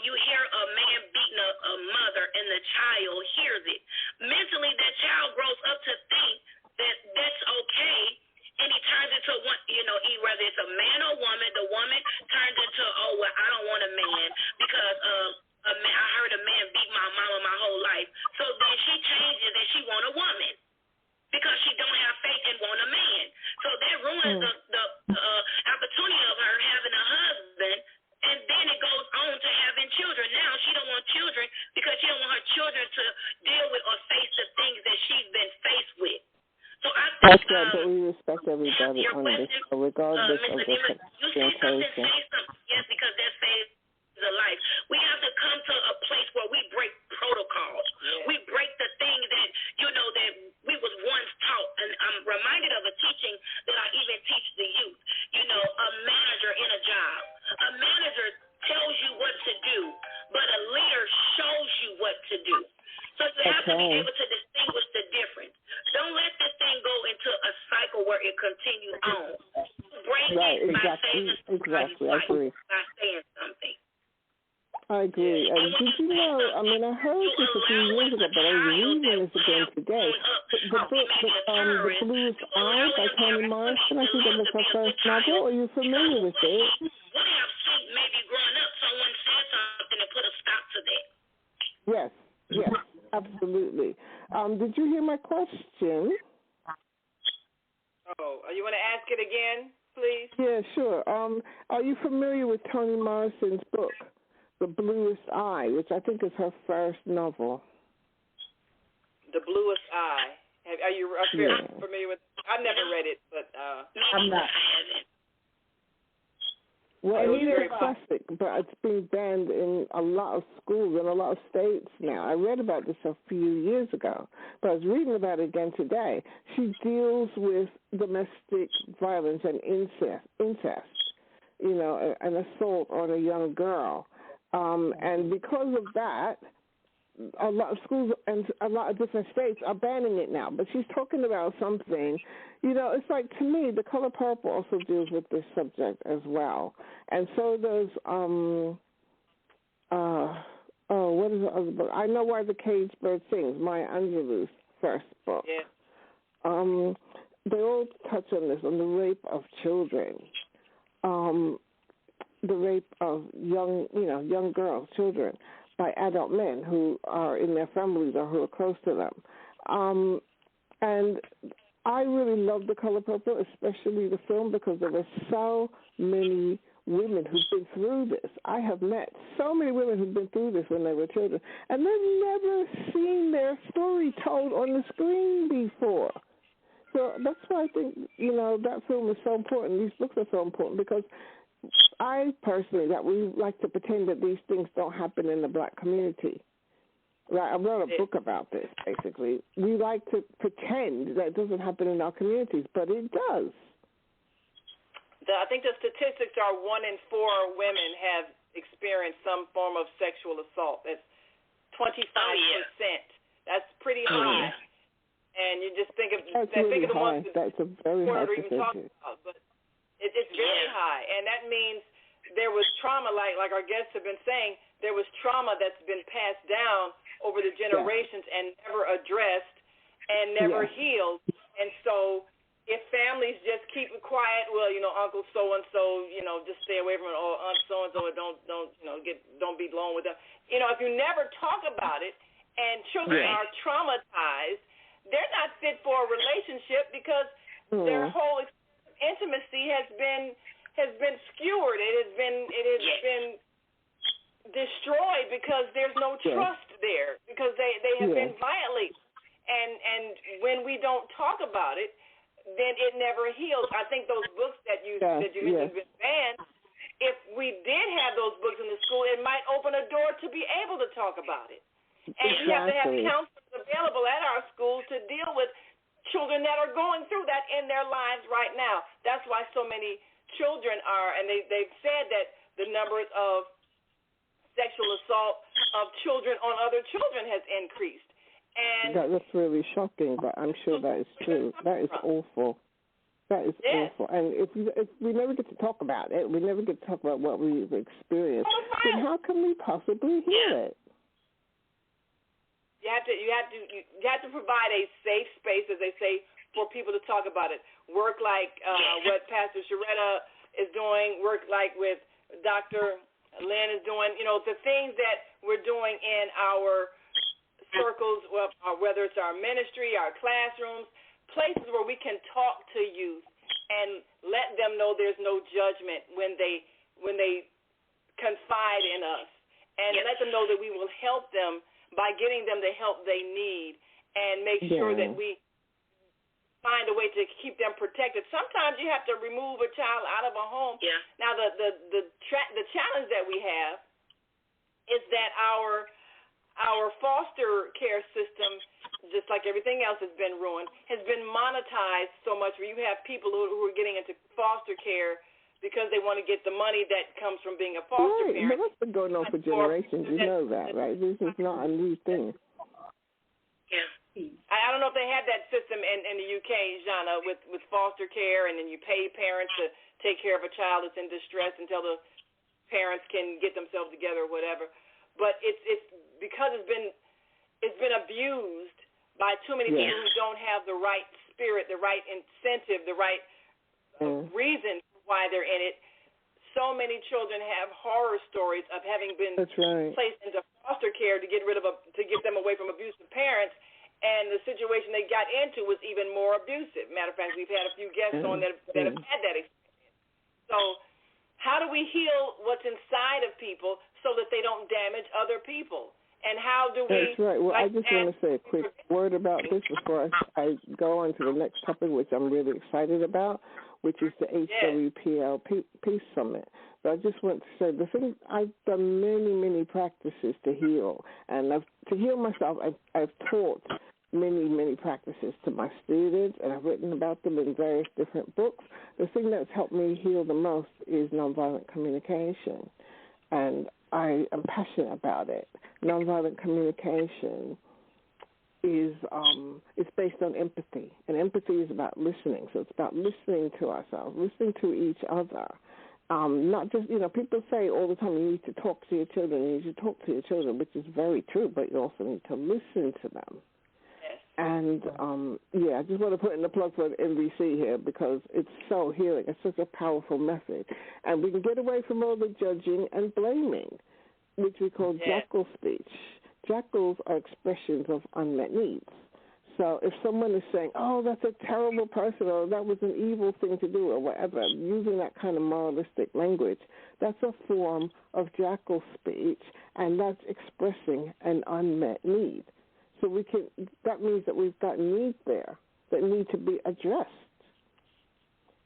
you hear a man beating a mother and the child hears it, mentally that child grows up to think that that's okay, and he turns into one, whether it's a man or woman, the woman turns into, I don't want a man because I heard a man beat my mama my whole life. So then she changes and she want a woman because she don't have faith and want a man. So that ruins the opportunity of her having a husband. And then it goes on to having children. Now she don't want children because she don't want her children to deal with or face the things that she's been faced with. So I think that's right, but we respect everybody on this, regardless of the orientation. Yes, because that saves the life. We have to come to a place where we break protocols. Yeah. We break the things that that we was once taught. And I'm reminded of a teaching that I even teach the youth. A manager in a job. A manager tells you what to do, but a leader shows you what to do. So you have to be able to distinguish the difference. Don't let this thing go into a cycle where it continues on. Break it by saving somebody's life, by saying something. I agree. And did you know, I heard this a few years ago, but I was reading this again today. The book, The Bluest Eye by Toni Morrison, I think that was her first novel. Are you familiar with it? We have seen maybe growing up, someone said something to put a stop to that. Yes, absolutely. Did you hear my question? Oh, you want to ask it again, please? Yeah, sure. Are you familiar with Toni Morrison's book, The Bluest Eye, which I think is her first novel? The Bluest Eye. Are you familiar with it? I've never read it, but I'm not. Well, it is a classic, but it's being banned in a lot of schools in a lot of states now. I read about this a few years ago, but I was reading about it again today. She deals with domestic violence and incest, an assault on a young girl. And because of that, a lot of schools and a lot of different states are banning it now. But she's talking about something, it's like, to me, The Color Purple also deals with this subject as well. And so does, what is the other book? I Know Why the Caged Bird Sings, Maya Angelou's first book. Yeah. They all touch on this, on the rape of children, the rape of young girls, children, by adult men who are in their families or who are close to them. And I really love The Color Purple, especially the film, because there were so many women who've been through this. I have met so many women who've been through this when they were children, and they've never seen their story told on the screen before. So that's why I think, that film is so important. These books are so important because I personally, that we like to pretend that these things don't happen in the black community. Right? I wrote a book about this, basically. We like to pretend that it doesn't happen in our communities, but it does. I think the statistics are 1 in 4 women have experienced some form of sexual assault. That's 25%. That's pretty high. And you just think of really the ones that's a very high percentage. But it's very high, and that means there was trauma, like our guests have been saying. There was trauma that's been passed down over the generations and never addressed and never healed. And so, if families just keep it quiet, well, Uncle so and so, just stay away from it, or Aunt so and so, or don't be alone with them. If you never talk about it, and children are traumatized, they're not fit for a relationship because their whole intimacy has been skewered. It has been destroyed because there's no trust there, because they have been violated. And when we don't talk about it, then it never heals. I think those books that you mentioned have been banned. If we did have those books in the school, it might open a door to be able to talk about it. And you have to have counselors available at our schools to deal with children that are going through that in their lives right now. That's why so many children are, and they've said that the numbers of sexual assault of children on other children has increased. And that's really shocking, but I'm sure that is true. That is awful. That is awful. And if we never get to talk about it, we never get to talk about what we've experienced, then how can we possibly heal it? You have to provide a safe space, as they say, for people to talk about it. Work like what Pastor Sharetta is doing. Work like with Dr. Lynn is doing. The things that we're doing in our circles, whether it's our ministry, our classrooms, places where we can talk to youth and let them know there's no judgment when they confide in us, and let them know that we will help them by getting them the help they need, and make sure that we find a way to keep them protected. Sometimes you have to remove a child out of a home. Now, the challenge that we have is that our foster care system, just like everything else has been ruined, has been monetized so much where you have people who are getting into foster care because they want to get the money that comes from being a foster parent. But that's been going on for generations. You know that, right? This is not a new thing. I don't know if they have that system in the UK, Zhana, with foster care, and then you pay parents to take care of a child that's in distress until the parents can get themselves together or whatever. But it's because it's been abused by too many people who don't have the right spirit, the right incentive, the right reason why they're in it. So many children have horror stories of having been placed into foster care to get them away from abusive parents, and the situation they got into was even more abusive. Matter of fact, we've had a few guests on that have had that experience. So how do we heal what's inside of people so that they don't damage other people? And how do we... That's right. Well, I just want to say a quick word about this before I go on to the next topic, which I'm really excited about, which is the HWPL Peace Summit. But I just want to say, the thing, I've done many, many practices to heal. And to heal myself, I've taught many, many practices to my students, and I've written about them in various different books. The thing that's helped me heal the most is nonviolent communication. And I am passionate about it. Nonviolent communication is based on empathy, and empathy is about listening. So it's about listening to ourselves, listening to each other. Not just, people say all the time, you need to talk to your children, which is very true, but you also need to listen to them. And, I just want to put in the plug for NVC here because it's so healing. It's such a powerful method. And we can get away from all the judging and blaming, which we call jackal speech. Jackals are expressions of unmet needs. So if someone is saying, oh, that's a terrible person, or that was an evil thing to do, or whatever, using that kind of moralistic language, that's a form of jackal speech, and that's expressing an unmet need. So that means that we've got needs there that need to be addressed.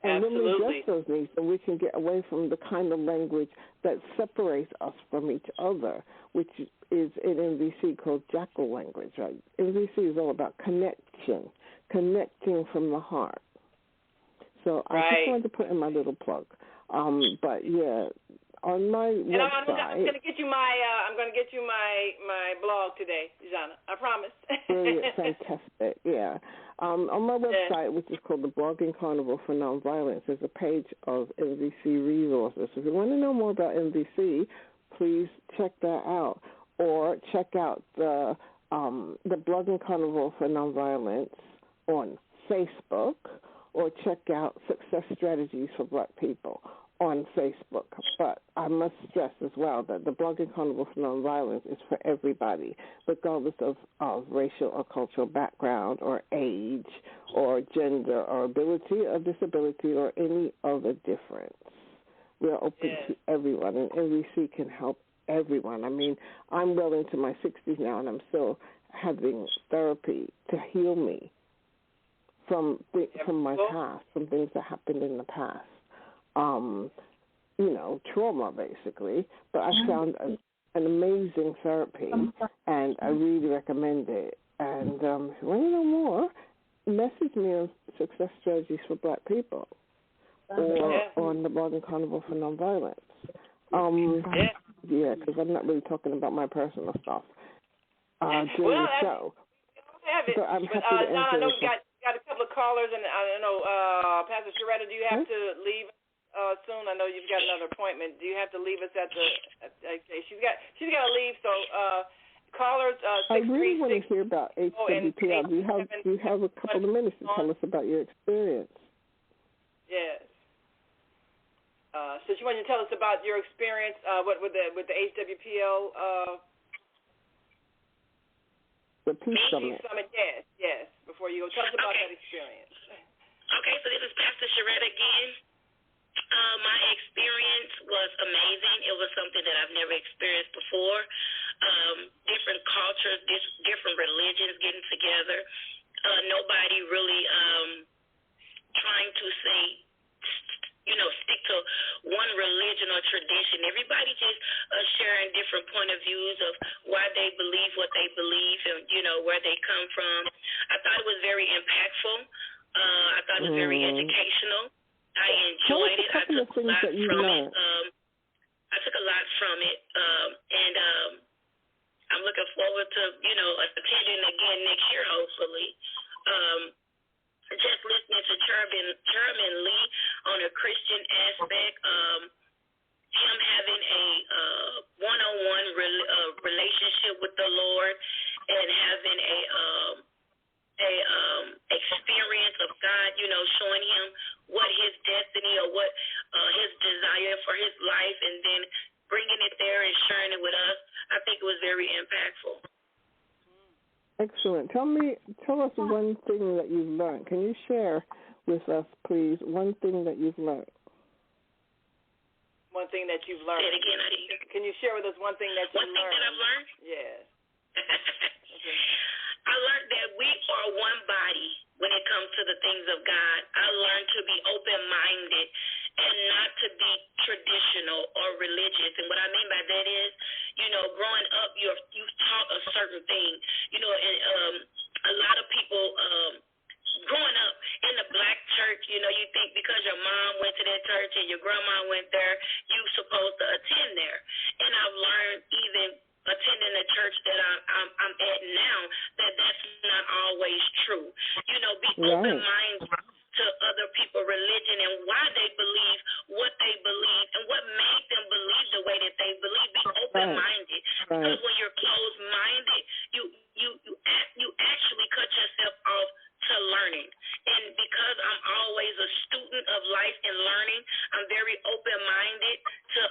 And when we address those needs, then we can get away from the kind of language that separates us from each other, which is in NVC called jackal language, right? NVC is all about connecting from the heart. So I just wanted to put in my little plug. But yeah, on my website. I'm going to get you my blog today, Zhana. I promise. Brilliant, fantastic. Yeah. On my website, which is called the Blogging Carnival for Nonviolence, there's a page of NVC resources. If you want to know more about NVC, please check that out, or check out the Blogging Carnival for Nonviolence on Facebook, or check out Success Strategies for Black People on Facebook. But I must stress as well that the Blogging Carnival for Nonviolence is for everybody, regardless of racial or cultural background or age or gender or ability or disability or any other difference. We are open to everyone, and NVC can help everyone. I mean, I'm well into my 60s now, and I'm still having therapy to heal me from my past, from things that happened in the past. Trauma, basically. But I found an amazing therapy, and I really recommend it. And if you want to know more, message me on Success Strategies for Black People or on the Blogging Carnival for Nonviolence. Because I'm not really talking about my personal stuff during the show. So I'm happy to answer I know we got a couple of callers, and I know, Pastor Sharetta, do you have to leave soon? I know you've got another appointment. Do you have to leave us at the? She's got to leave. So callers, 636. I really want to hear about HWPL. Do you have a couple of minutes to tell us about your experience? Yes. So she wanted to tell us about your experience with the HWPL. The Peace Summit. Yes. Before you go, tell us about that experience. Okay, so this is Pastor Sharetta again. My experience was amazing. It was something that I've never experienced before. Different cultures, different religions getting together. Nobody really trying to say, stick to one religion or tradition. Everybody just sharing different point of views of why they believe what they believe and, where they come from. I thought it was very impactful. I thought it was very educational. I enjoyed it. I took a lot from it. And I'm looking forward to, attending again next year, hopefully. Just listening to Chairman Lee on a Christian aspect, him having a one-on-one relationship with the Lord and having a experience of God, showing him what his destiny or what his desire for his life, and then bringing it there and sharing it with us. I think it was very impactful. Excellent. Tell us one thing that you've learned. Can you share with us, please, one thing that you've learned? One thing that you've learned. Say it again, I didn't hear. Can you share with us one thing that you've learned? One thing that I've learned? Yes. Okay. I learned that we are one body when it comes to the things of God. I learned to be open-minded and not to be traditional or religious. And what I mean by that is, growing up, you've taught a certain thing. And a lot of people growing up in the black church, you think because your mom went to that church and your grandma went there, you're supposed to attend there. And I've learned even attending the church that I'm at now, that's not always true. Be open-minded to other people's religion and why they believe what they believe and what made them believe the way that they believe. Be open-minded. Because when you're closed-minded, you actually cut yourself off to learning. And because I'm always a student of life and learning, I'm very open-minded to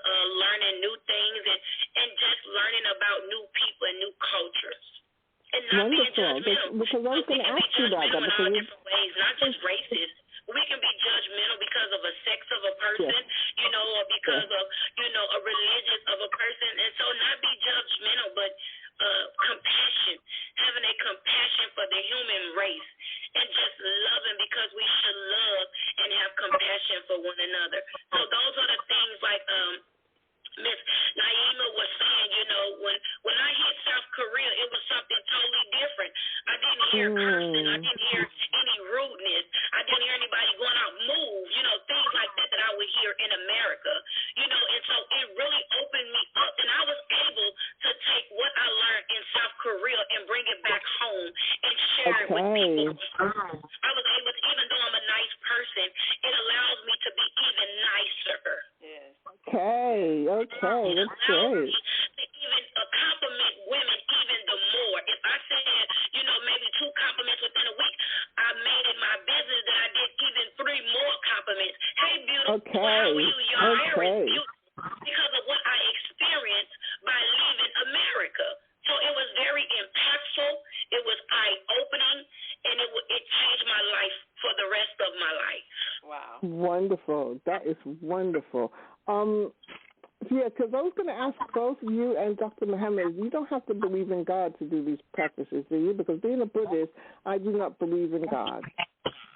learning new things and just learning about new people and new cultures. And not being judgmental. Because I was going to ask you about that. In all different ways, not just racist. We can be judgmental because of a sex of a person, or because of, a religion of a person. And so not be judgmental, but compassion, having a compassion for the human race and just loving because we should love and have compassion for one another. So those are the things like Miss Naima was saying, when I hit South Korea, it was something totally different. I didn't hear cursing. I didn't hear any rudeness. I didn't hear anybody going out, move, things like that I would hear in America, and so it really opened me up, and I was able to take what I learned in South Korea and bring it back home and share it with people. I was able to, even though I'm a nice person, it allows me to be even nicer. Yes. Okay, that's great. To even compliment women even the more. If I said, maybe 2 compliments within a week, I made it my business that I did even 3 more compliments. Hey, beautiful, how are you? You're very beautiful, because of what I experienced by leaving America. So it was very impactful. It was eye-opening, and it changed my life for the rest of my life. Wow. Wonderful. That is wonderful. Yeah, because I was going to ask both you and Dr. Muhammad, you don't have to believe in God to do these practices, do you? Because being a Buddhist, I do not believe in God,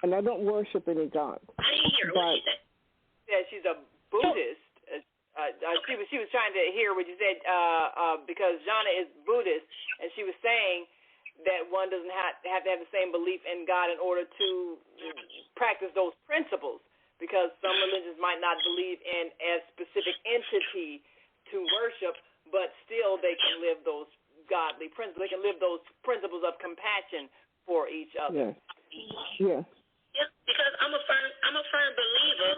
and I don't worship any God. But yeah, she's a Buddhist. She was trying to hear what you said because Zhana is Buddhist, and she was saying that one doesn't have to have the same belief in God in order to practice those principles, because some religions might not believe in a specific entity to worship, but still they can live those godly principles. They can live those principles of compassion for each other. Yes. Yeah, because I'm a firm believer.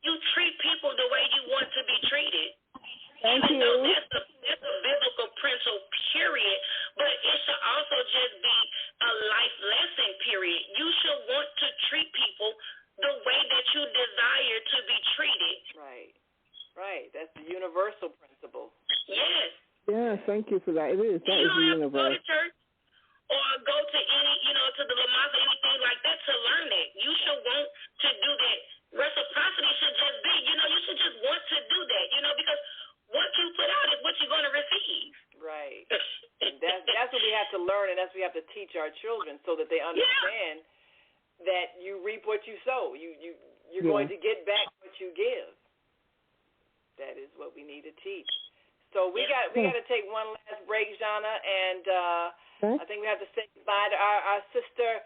You treat people the way you want to be treated. Even though that's a biblical principle, period, but it should also just be a life lesson, period. You should want to treat people the way that you desire to be treated. Right. That's the universal principle. Yes. Yeah, thank you for that. It is. That is universal. Go to church or go to any, to the Lamasa, anything like that to learn it. You should want to do that. Reciprocity should just be, you should just want to do that, because what you put out is what you're going to receive. Right. And that's what we have to learn, and that's what we have to teach our children so that they understand that you reap what you sow. You're going to get back what you give. That is what we need to teach. So we got to take one last break, Zhana, and I think we have to say goodbye to our sister,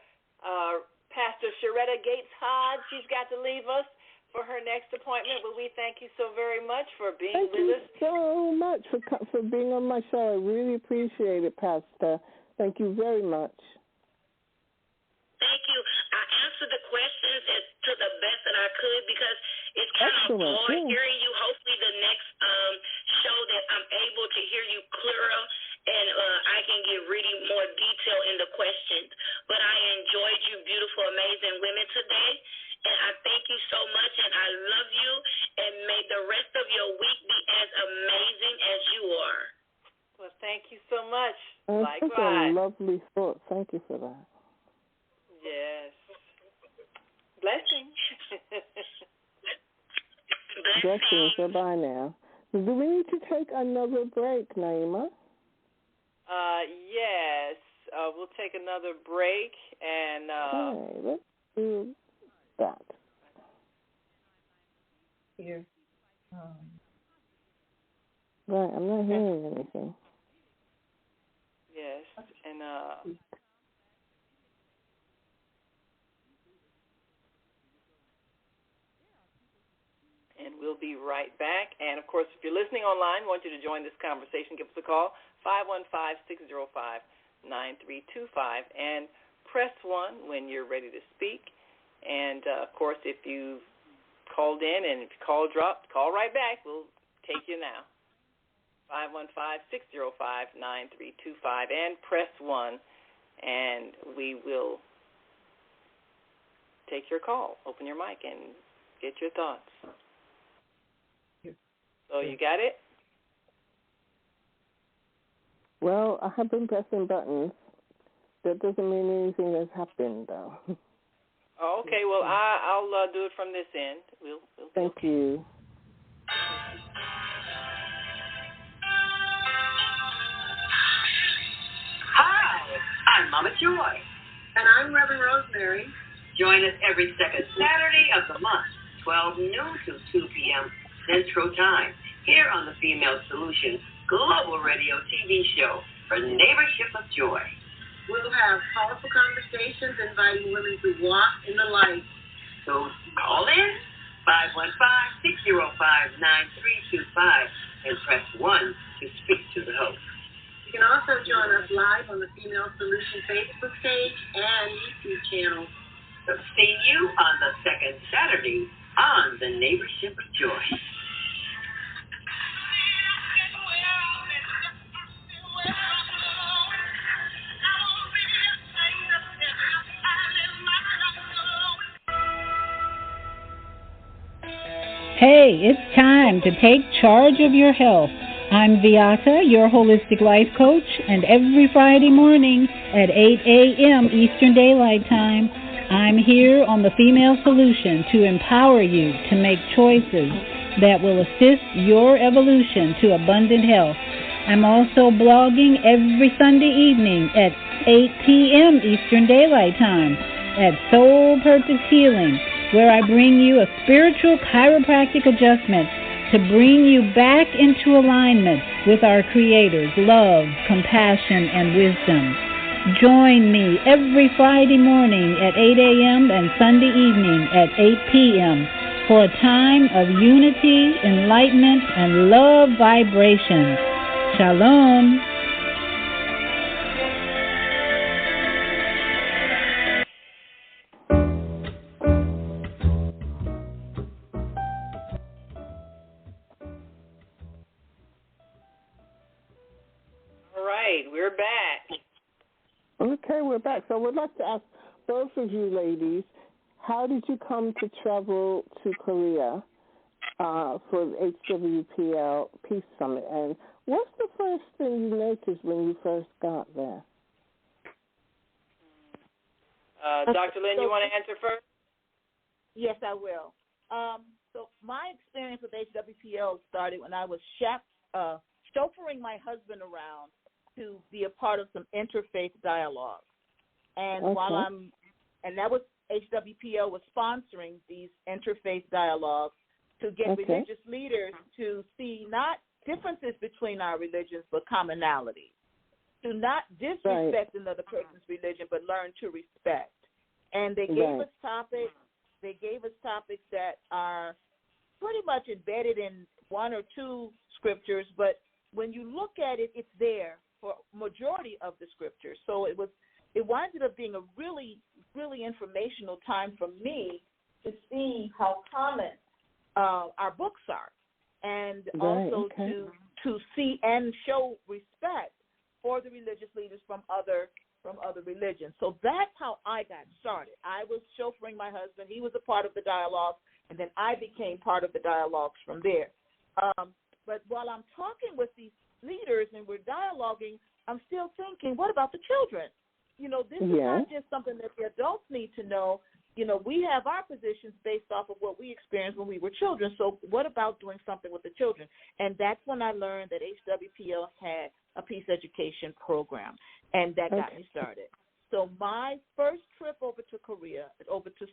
Pastor Sharetta Gates Hodge. She's got to leave us for her next appointment, but we thank you so very much for being with us. Thank you so much for being on my show. I really appreciate it, Pastor. Thank you very much. Thank you. I answered the questions to the best that I could, because it's kind of hard hearing you. Hopefully the next show that I'm able to hear you clearer, and I can get really more detail in the questions. But I enjoyed you, beautiful, amazing women, today. And I thank you so much, and I love you, and may the rest of your week be as amazing as you are. Well, thank you so much. That's such a lovely thought. Thank you for that. Yes. Blessings. Blessings. Bye-bye now. Do we need to take another break, Naima? Yes. We'll take another break, and okay, let's do that. Here. Right, I'm not hearing anything. Yes, and we'll be right back. And, of course, if you're listening online, I want you to join this conversation. Give us a call, 515-605-9325, and press 1 when you're ready to speak. And, of course, if you called in and if your call dropped, call right back. We'll take you now. 515-605-9325, and press 1, and we will take your call. Open your mic and get your thoughts. So you got it? Well, I have been pressing buttons. That doesn't mean anything has happened, though. Oh, okay. Well, I'll do it from this end. We'll Thank you. Hi, I'm Mama Joy. And I'm Reverend Rosemary. Join us every second Saturday of the month, 12 noon to 2 p.m. Central Time, here on the Female Solution Global Radio TV show for Neighborship of Joy. We'll have powerful conversations inviting women to walk in the light. So call in 515-605-9325 and press 1 to speak to the host. You can also join us live on the Female Solution Facebook page and YouTube channel. So see you on the second Saturday on the Neighborship of Joy. Hey, it's time to take charge of your health. I'm Viata, your holistic life coach, and every Friday morning at 8 a.m. Eastern Daylight Time, I'm here on the Female Solution to empower you to make choices that will assist your evolution to abundant health. I'm also blogging every Sunday evening at 8 p.m. Eastern Daylight Time at Soul Purpose Healing, where I bring you a spiritual chiropractic adjustment to bring you back into alignment with our Creator's love, compassion, and wisdom. Join me every Friday morning at 8 a.m. and Sunday evening at 8 p.m. for a time of unity, enlightenment, and love vibration. Shalom. We're back. Okay, we're back. So I would like to ask both of you ladies, how did you come to travel to Korea for the HWPL Peace Summit? And what's the first thing you noticed when you first got there? Dr. Lynn, you want to answer first? Yes, I will. So my experience with HWPL started when I was chauffeuring my husband around to be a part of some interfaith dialogue. And and that was HWPL was sponsoring these interfaith dialogues to get religious leaders to see not differences between our religions, but commonalities. To not disrespect another person's religion, but learn to respect. And they gave us topics. They gave us topics that are pretty much embedded in one or two scriptures, but when you look at it, it's there for majority of the scriptures. So it winded up being a really, really informational time for me to see how common our books are, and also to see and show respect for the religious leaders from other religions. So that's how I got started. I was chauffeuring my husband. He was a part of the dialogue, and then I became part of the dialogues from there. But while I'm talking with these leaders and we're dialoguing, I'm still thinking, what about the children? This is not just something that the adults need to know. We have our positions based off of what we experienced when we were children. So what about doing something with the children? And that's when I learned that HWPL had a peace education program, and that got me started. So my first trip over to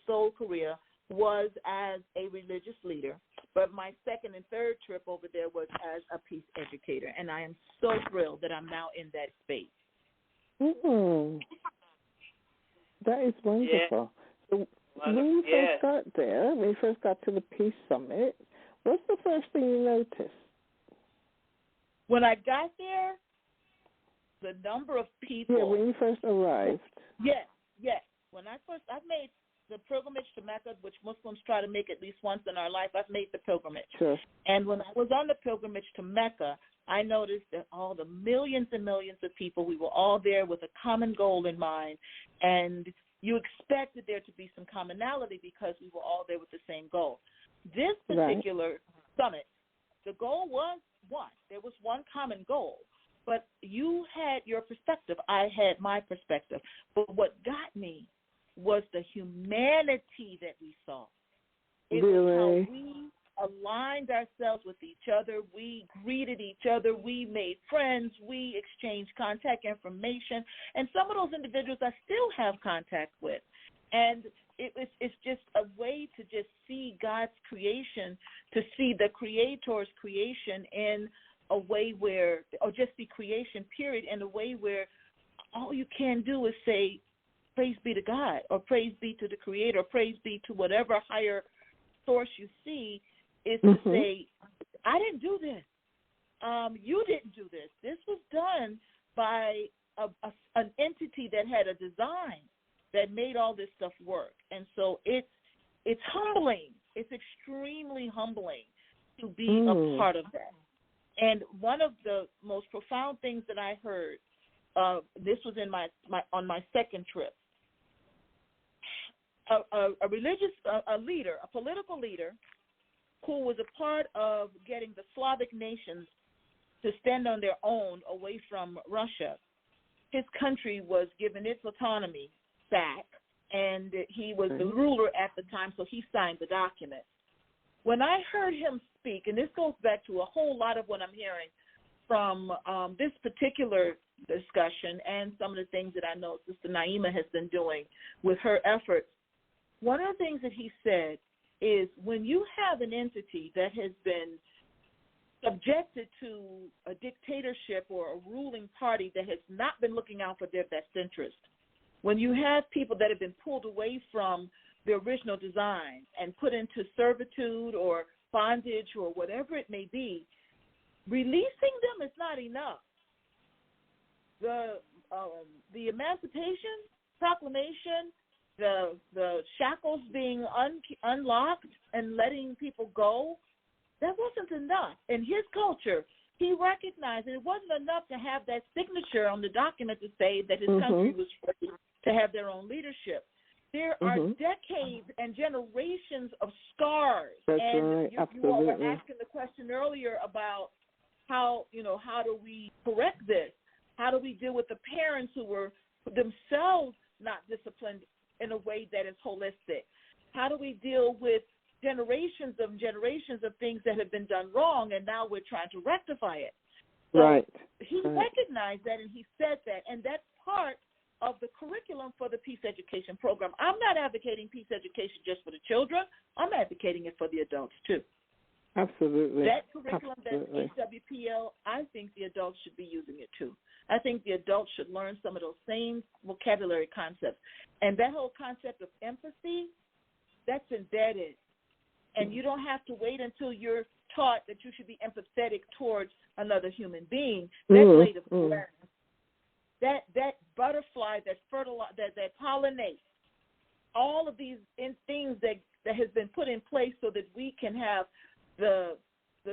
Seoul, Korea, was as a religious leader, but my second and third trip over there was as a peace educator, and I am so thrilled that I'm now in that space. That is wonderful. So when you first got there, when you first got to the Peace Summit, what's the first thing you noticed? When I got there, the number of people. Yeah, when you first arrived. Yes. When I made the pilgrimage to Mecca, which Muslims try to make at least once in our life. I've made the pilgrimage. Sure. And when I was on the pilgrimage to Mecca, I noticed that all the millions and millions of people, we were all there with a common goal in mind, and you expected there to be some commonality because we were all there with the same goal. This particular summit, the goal was one. There was one common goal, but you had your perspective. I had my perspective. But what got me was the humanity that we saw. It was how we aligned ourselves with each other. We greeted each other. We made friends. We exchanged contact information. And some of those individuals I still have contact with. And it's just a way to just see God's creation, to see the Creator's creation in a way where, or just the creation, period, in a way where all you can do is say, praise be to God, or praise be to the Creator, or praise be to whatever higher source you see, is to say, I didn't do this. You didn't do this. This was done by an entity that had a design that made all this stuff work. And so it's humbling. It's extremely humbling to be a part of that. And one of the most profound things that I heard, this was in on my second trip, a religious leader, a political leader, who was a part of getting the Slavic nations to stand on their own away from Russia. His country was given its autonomy back, and he was the ruler at the time, so he signed the document. When I heard him speak, and this goes back to a whole lot of what I'm hearing from this particular discussion and some of the things that I know Sister Naima has been doing with her efforts, one of the things that he said is when you have an entity that has been subjected to a dictatorship or a ruling party that has not been looking out for their best interest, when you have people that have been pulled away from the original design and put into servitude or bondage or whatever it may be, releasing them is not enough. The Emancipation Proclamation, the shackles being unlocked and letting people go, that wasn't enough. In his culture, he recognized that it wasn't enough to have that signature on the document to say that his country was free to have their own leadership. There are decades and generations of scars. That's and right. you all were asking the question earlier about how do we correct this? How do we deal with the parents who were themselves not disciplined in a way that is holistic? How do we deal with generations of things that have been done wrong, and now we're trying to rectify it? So he recognized that, and he said that, and that's part of the curriculum for the peace education program. I'm not advocating peace education just for the children. I'm advocating it for the adults, too. Absolutely. That curriculum that's HWPL, I think the adults should be using it, too. I think the adults should learn some of those same vocabulary concepts. And that whole concept of empathy, that's embedded. And you don't have to wait until you're taught that you should be empathetic towards another human being. That's laid of grass. That butterfly that pollinates, all of these things that has been put in place so that we can have the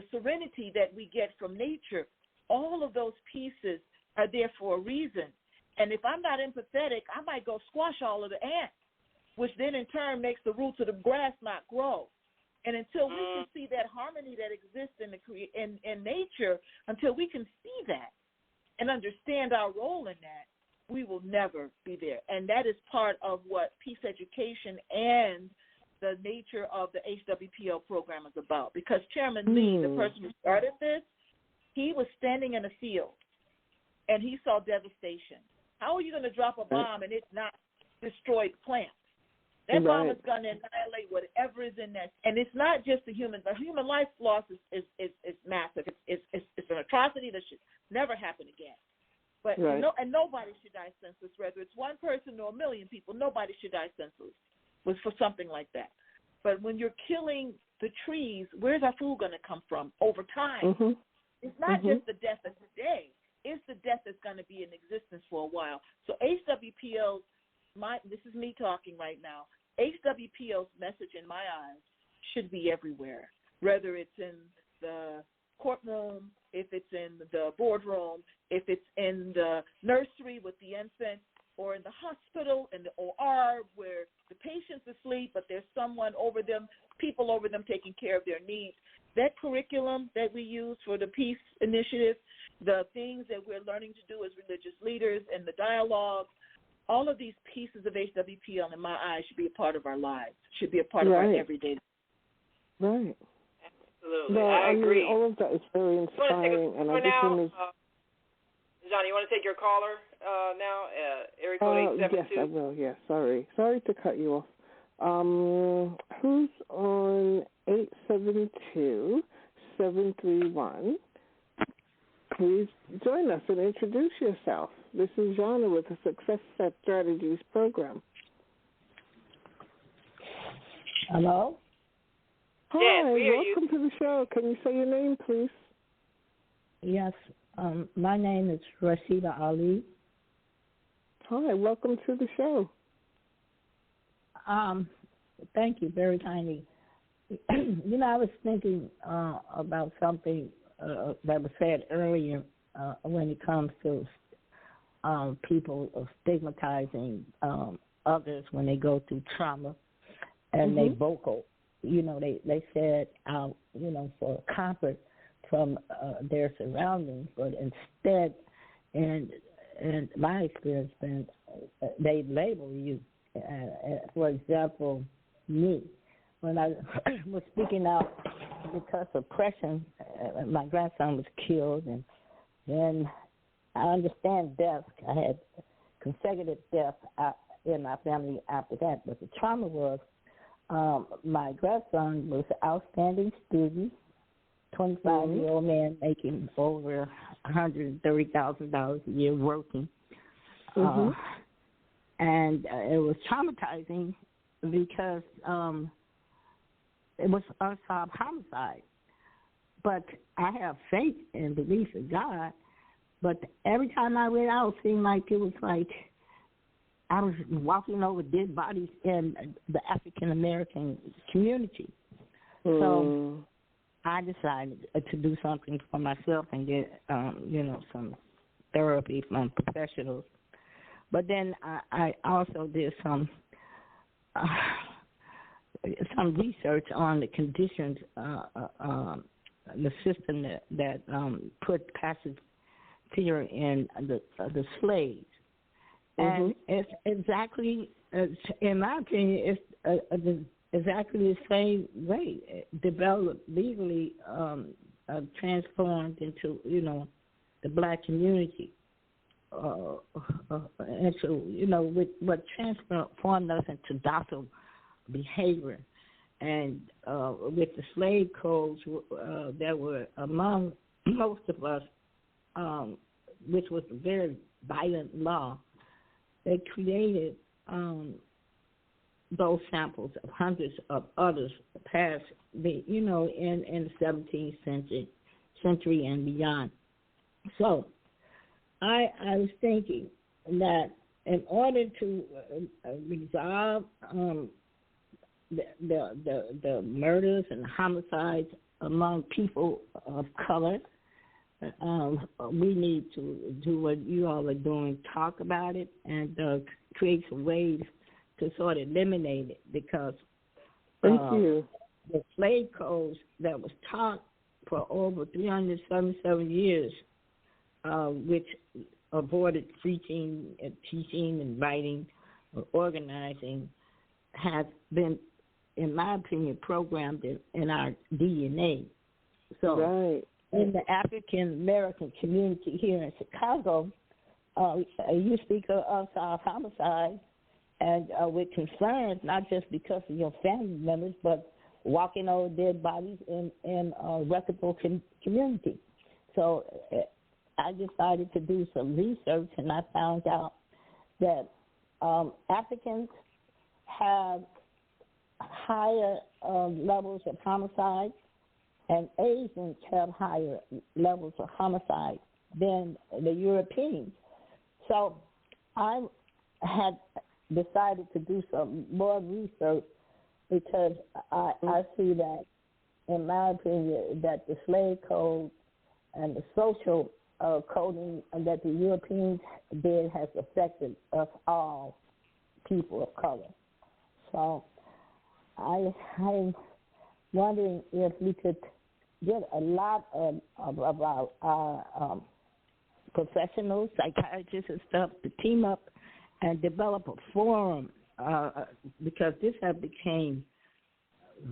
serenity that we get from nature, all of those pieces are there for a reason. And if I'm not empathetic, I might go squash all of the ants, which then in turn makes the roots of the grass not grow. And until we can see that harmony that exists in nature, until we can see that and understand our role in that, we will never be there. And that is part of what peace education and the nature of the HWPL program is about. Because Chairman Lee, the person who started this, he was standing in a field, and he saw devastation. How are you going to drop a bomb and it not destroy the plant? That bomb is going to annihilate whatever is in that. And it's not just the human life loss is massive. It's an atrocity that should never happen again. But and nobody should die senseless, whether it's one person or a million people. Nobody should die senseless for something like that. But when you're killing the trees, where's our food going to come from over time? It's not just the death of today. It's the death that's going to be in existence for a while. So HWPL's, this is me talking right now, HWPL's message in my eyes should be everywhere, whether it's in the courtroom, if it's in the boardroom, if it's in the nursery with the infant, or in the hospital, in the OR, where the patient's asleep, but there's someone over them, people over them taking care of their needs. That curriculum that we use for the Peace Initiative, the things that we're learning to do as religious leaders, and the dialogue, all of these pieces of HWPL, in my eyes, should be a part of our lives, should be a part of our everyday life. Right. Absolutely. Well, I agree. All of that is very inspiring. For now, Johnny, you want to take your caller now? Area code 872. Yes, I will. Yes, sorry to cut you off. Who's on 872-731? Please join us and introduce yourself. This is Zhana with the Success Strategies program. Hello? Hi, yes, welcome to the show. Can you say your name, please? Yes, my name is Rashida Ali. Hi, welcome to the show. Thank you very kindly. You know, I was thinking about something that was said earlier when it comes to people stigmatizing others when they go through trauma and they vocal. You know, they said out, you know, for comfort from their surroundings, but instead, and my experience been, they label you. For example, me, when I was speaking out because of oppression, my grandson was killed, and then I understand death. I had consecutive deaths in my family after that, but the trauma was my grandson was an outstanding student, 25-year-old man making over $130,000 a year working. And it was traumatizing because it was unsolved homicide. But I have faith and belief in God. But every time I went out, it seemed like it was like I was walking over dead bodies in the African-American community. So I decided to do something for myself and get, you know, some therapy from professionals. But then I also did some research on the conditions, the system that put passive fear in the slaves. And it's exactly, in my opinion, it's exactly the same way, developed legally, transformed into, you know, the black community. And so, you know, with what transformed us into docile behavior. And with the slave codes that were among most of us, which was a very violent law, they created those samples of hundreds of others past the, you know, in the 17th century and beyond. So I was thinking that in order to resolve the murders and homicides among people of color, we need to do what you all are doing, talk about it, and create some ways to sort of eliminate it, because the slave codes that was taught for over 377 years, which avoided preaching and teaching and writing or organizing, has been, in my opinion, programmed in our DNA. So in the African-American community here in Chicago, you speak of unsolved homicide and with concerns, not just because of your family members, but walking over dead bodies in a reputable community. So I decided to do some research, and I found out that Africans have higher levels of homicide, and Asians have higher levels of homicide than the Europeans. So I had decided to do some more research because I see that, in my opinion, that the slave code and the social coding that the Europeans did has affected us all, people of color. So I'm wondering if we could get a lot of our professionals, psychiatrists and stuff to team up and develop a forum, because this has become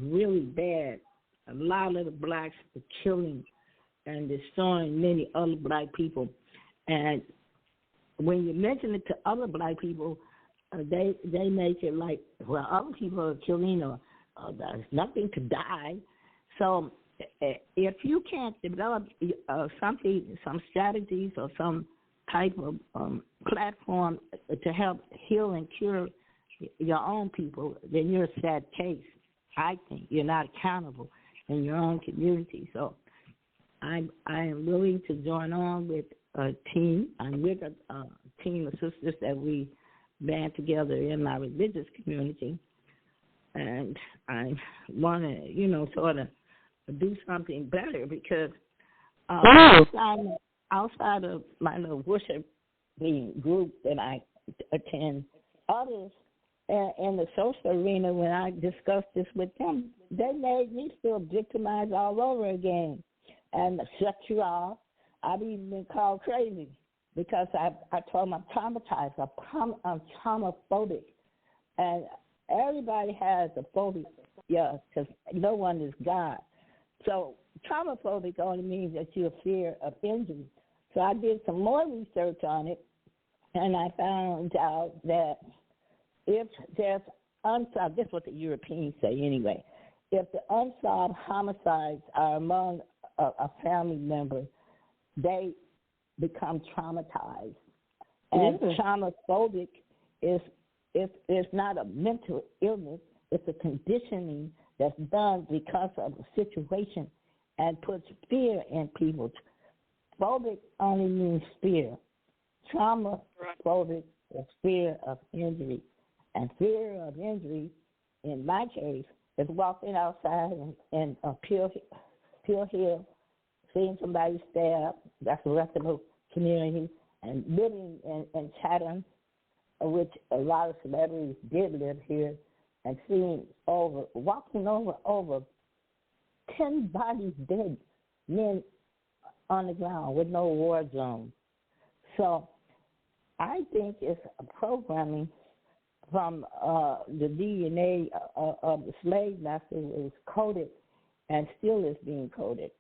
really bad. A lot of the blacks are killing and destroying many other black people. And when you mention it to other black people, they make it like, well, other people are killing or there's nothing to die. So if you can't develop some strategies or some type of platform to help heal and cure your own people, then you're a sad case. I think you're not accountable in your own community. So I am willing to join on with a team. I'm with a team of sisters that we band together in my religious community, and I want to, sort of do something better because outside of my little worship group that I attend, others in the social arena, when I discussed this with them, they made me feel victimized all over again and shut you off. I've even been called crazy because I told them I'm traumatized. I'm traumaphobic. And everybody has a phobia, because no one is God. So traumaphobic only means that you're fear of injury. So I did some more research on it, and I found out that if there's unsolved, this is what the Europeans say anyway, if the unsolved homicides are among a family member, they become traumatized. And traumaphobic is not a mental illness, it's a conditioning that's done because of the situation and puts fear in people. Phobic only means fear. Traumaphobic is fear of injury. And fear of injury, in my case, is walking outside in Peel Hill, seeing somebody stabbed, that's the rest of the community, and living in Chatham, which a lot of celebrities did live here, and walking over 10 bodies dead, men on the ground with no war zone. So I think it's a programming from the DNA of the slave master was coded and still is being coded.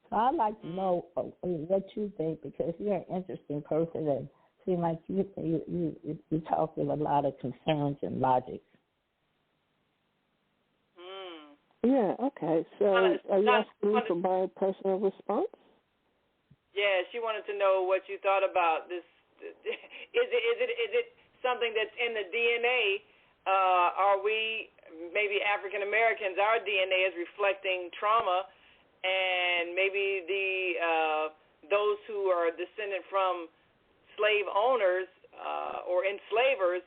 So I'd like to know what you think, because you're an interesting person and seem like you talk with a lot of concerns and logic. Yeah, okay. So are you asking me for my personal response? Yeah, she wanted to know what you thought about this. Is it something that's in the DNA? Are we, maybe African Americans, our DNA is reflecting trauma, and maybe those who are descended from slave owners or enslavers,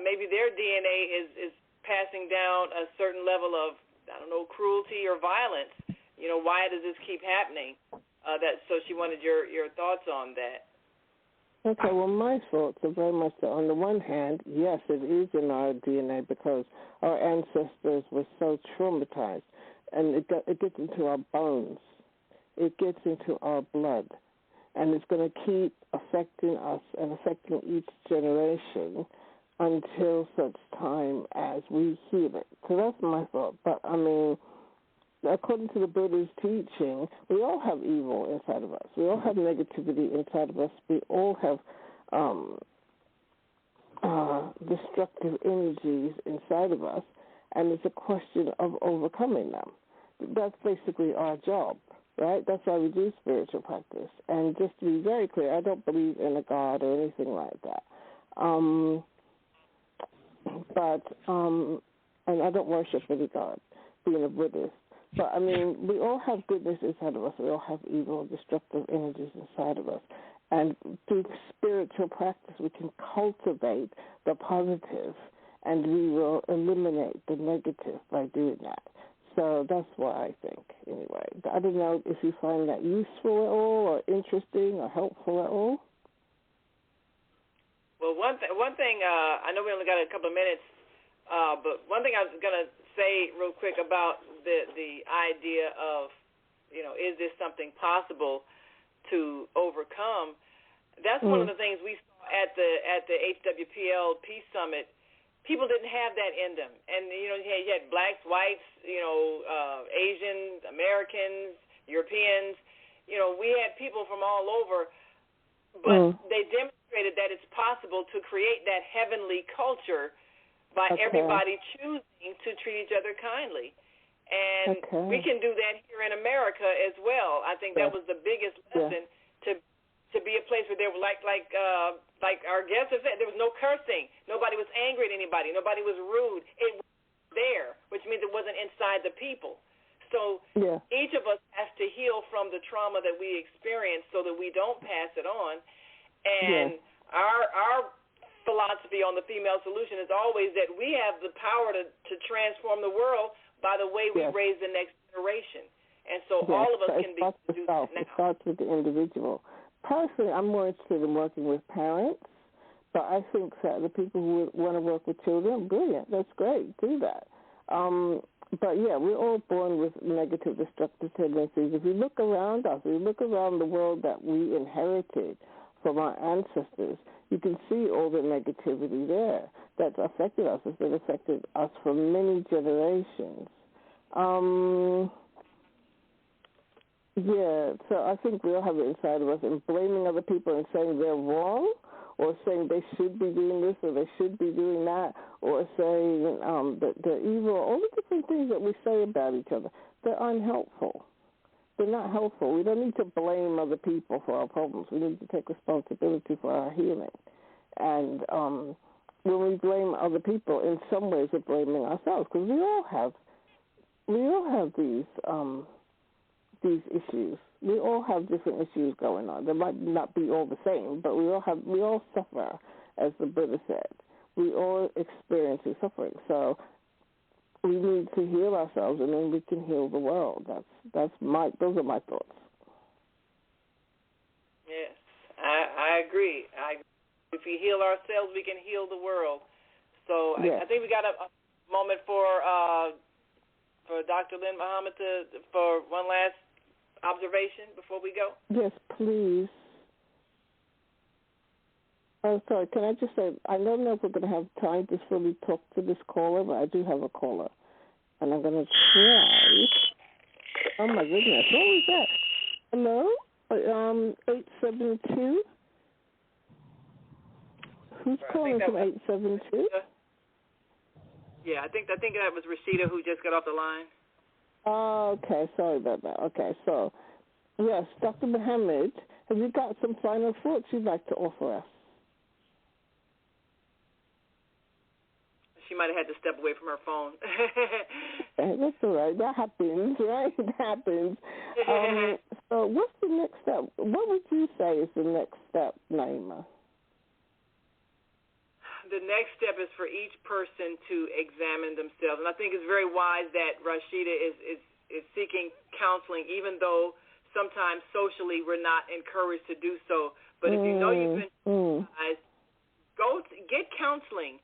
maybe their DNA is passing down a certain level of, I don't know, cruelty or violence. Why does this keep happening? So she wanted your thoughts on that. Okay, well, my thoughts are very much that on the one hand, yes, it is in our DNA because our ancestors were so traumatized, and it gets into our bones. It gets into our blood, and it's going to keep affecting us and affecting each generation until such time as we heal it. So that's my thought. But, I mean, according to the Buddha's teaching, we all have evil inside of us. We all have negativity inside of us. We all have destructive energies inside of us, and it's a question of overcoming them. That's basically our job, right? That's why we do spiritual practice. And just to be very clear, I don't believe in a God or anything like that. And I don't worship any God, being a Buddhist. But, I mean, we all have goodness inside of us. We all have evil, destructive energies inside of us. And through spiritual practice, we can cultivate the positive, and we will eliminate the negative by doing that. So that's what I think, anyway. I don't know if you find that useful at all or interesting or helpful at all. Well, one thing, I know we only got a couple of minutes, but one thing I was going to say real quick about the idea of, is this something possible to overcome? That's one of the things we saw at the HWPL Peace Summit. People didn't have that in them, and you had blacks, whites, Asians, Americans, Europeans. We had people from all over, but they demonstrated that it's possible to create that heavenly culture by everybody choosing to treat each other kindly. And we can do that here in America as well. I think that was the biggest lesson, to be a place where there were like our guest has said, there was no cursing. Nobody was angry at anybody. Nobody was rude. It was there, which means it wasn't inside the people. So each of us has to heal from the trauma that we experience so that we don't pass it on. And our philosophy on the female solution is always that we have the power to transform the world by the way we raise the next generation. And so all of us can do that now. It starts with the individual. Personally, I'm more interested in working with parents, but I think that the people who want to work with children, brilliant. That's great. Do that. But, we're all born with negative, destructive tendencies. If you look around us, if you look around the world that we inherited from our ancestors, you can see all the negativity there that's affected us. It's been affected us for many generations. So I think we all have it inside of us, and blaming other people and saying they're wrong, or saying they should be doing this or they should be doing that, or saying that they're evil, all the different things that we say about each other, they're unhelpful. They're not helpful. We don't need to blame other people for our problems. We need to take responsibility for our healing. And when we blame other people, in some ways we're blaming ourselves, because we all have these issues. We all have different issues going on. They might not be all the same, but we all suffer, as the Buddha said. We all experience suffering. So we need to heal ourselves, and then we can heal the world. Those are my thoughts. Yes, I agree. If we heal ourselves, we can heal the world. So I think we got a moment for Dr. Lynn Muhammad for one last observation before we go. Yes, please. Oh, sorry. Can I just say, I don't know if we're going to have time to fully talk to this caller, but I do have a caller, and I'm going to try. Oh, my goodness. What was that? Hello? 872? Who's calling from 872? Yeah, I think that was Rashida who just got off the line. Oh, okay. Sorry about that. Okay, so, yes, Dr. Muhammad, have you got some final thoughts you'd like to offer us? She might have had to step away from her phone. That's all right. That happens, right? It happens. So what's the next step? What would you say is the next step, Naima? The next step is for each person to examine themselves. And I think it's very wise that Rashida is seeking counseling, even though sometimes socially we're not encouraged to do so. But if you know you've been traumatized, go get counseling.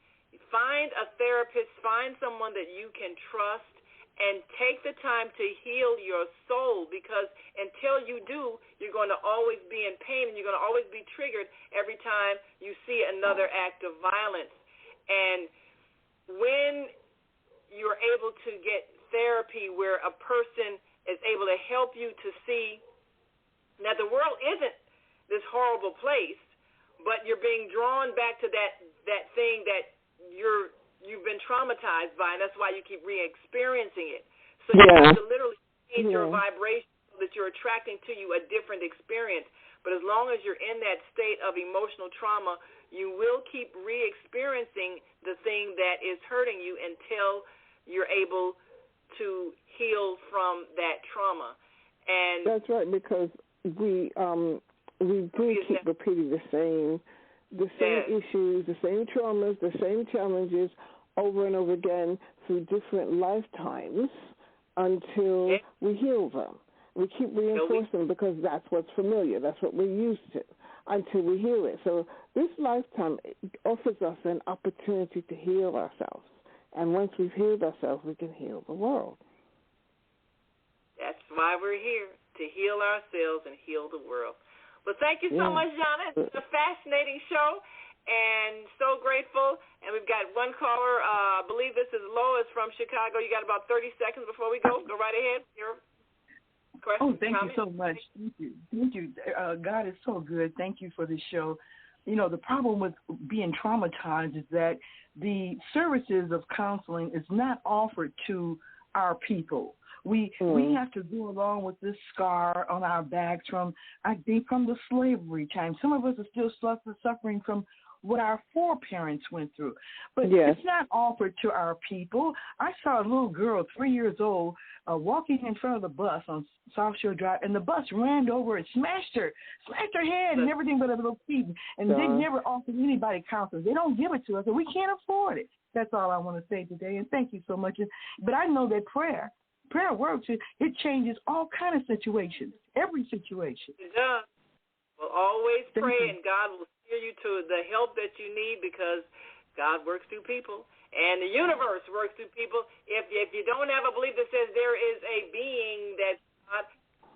Find a therapist, find someone that you can trust, and take the time to heal your soul, because until you do, you're going to always be in pain, and you're going to always be triggered every time you see another act of violence. And when you're able to get therapy where a person is able to help you to see that the world isn't this horrible place, but you're being drawn back to that thing that you've been traumatized by, and that's why you keep re-experiencing it. So you have to literally change your vibration so that you're attracting to you a different experience. But as long as you're in that state of emotional trauma, you will keep re-experiencing the thing that is hurting you until you're able to heal from that trauma. And that's right, because we do keep repeating the same issues, the same traumas, the same challenges over and over again through different lifetimes until we heal them. We keep reinforcing because that's what's familiar. That's what we're used to until we heal it. So this lifetime offers us an opportunity to heal ourselves. And once we've healed ourselves, we can heal the world. That's why we're here, to heal ourselves and heal the world. Well, thank you so much, Zhana. It's a fascinating show, and so grateful. And we've got one caller. I believe this is Lois from Chicago. You got about 30 seconds before we go. Go right ahead. questions? Thank comments? you so much. Thank you. God is so good. Thank you for this show. You know, the problem with being traumatized is that the services of counseling is not offered to our people. We have to go along with this scar on our backs from the slavery time. Some of us are still suffering from what our foreparents went through. But it's not offered to our people. I saw a little girl, 3 years old, walking in front of the bus on South Shore Drive, and the bus ran over and smashed her head and everything but a little feet. And they never offered anybody counseling. They don't give it to us, and we can't afford it. That's all I want to say today, and thank you so much. But I know that prayer works. It changes all kind of situations, every situation. It does. Well, always pray, and God will steer you to the help that you need, because God works through people, and the universe works through people. If you don't have a belief that says there is a being that's not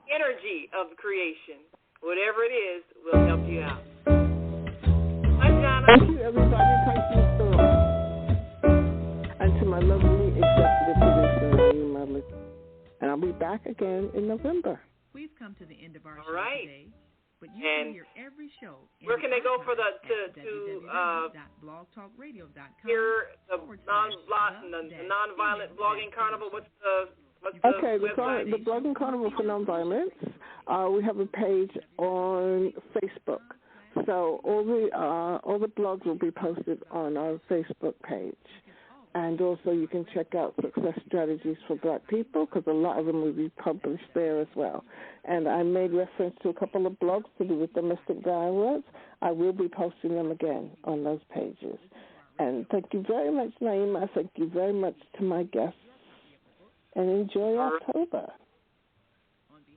energy of creation, whatever it is, will help you out. Hi, Zhana. Thank you, everybody. Thank you so much. And to my lovely executive producer, and I'll be back again in November. We've come to the end of our show today, but you can hear every show. Where can they go for to blogtalkradio.com? Hear the Nonviolent Blogging Carnival? What's the the Blogging Carnival for Nonviolence. We have a page on Facebook, so all the blogs will be posted on our Facebook page. And also you can check out Success Strategies for Black People, because a lot of them will be published there as well. And I made reference to a couple of blogs to do with domestic violence. I will be posting them again on those pages. And thank you very much, Naima. Thank you very much to my guests. And enjoy October.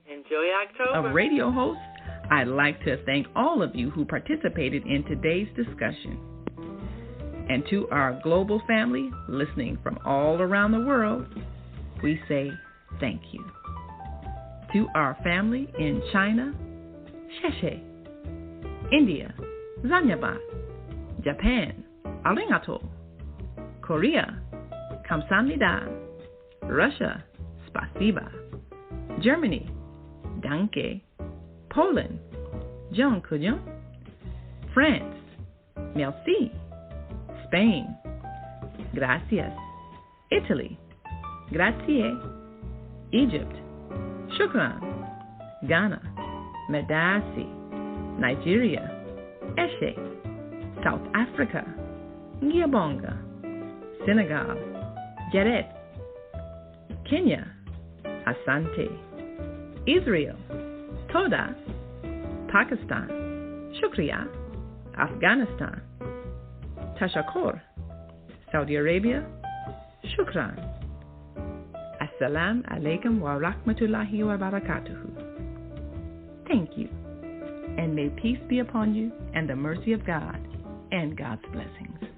Enjoy October. A radio host, I'd like to thank all of you who participated in today's discussion. And to our global family listening from all around the world, we say thank you. To our family in China, Sheshe, India, Zanyaba, Japan, Arigato, Korea, Kamsahamnida, Russia, Spasiba, Germany, Danke, Poland, Dziękuję, France, Merci, Spain, gracias, Italy, grazie, Egypt, shukran, Ghana, medasi, Nigeria, eshe, South Africa, Ngiyabonga, Senegal, Jaret, Kenya, asante, Israel, toda, Pakistan, shukriya, Afghanistan, Tashakkur, Saudi Arabia, shukran. Assalamu alaikum wa rahmatullahi wa barakatuhu. Thank you, and may peace be upon you and the mercy of God and God's blessings.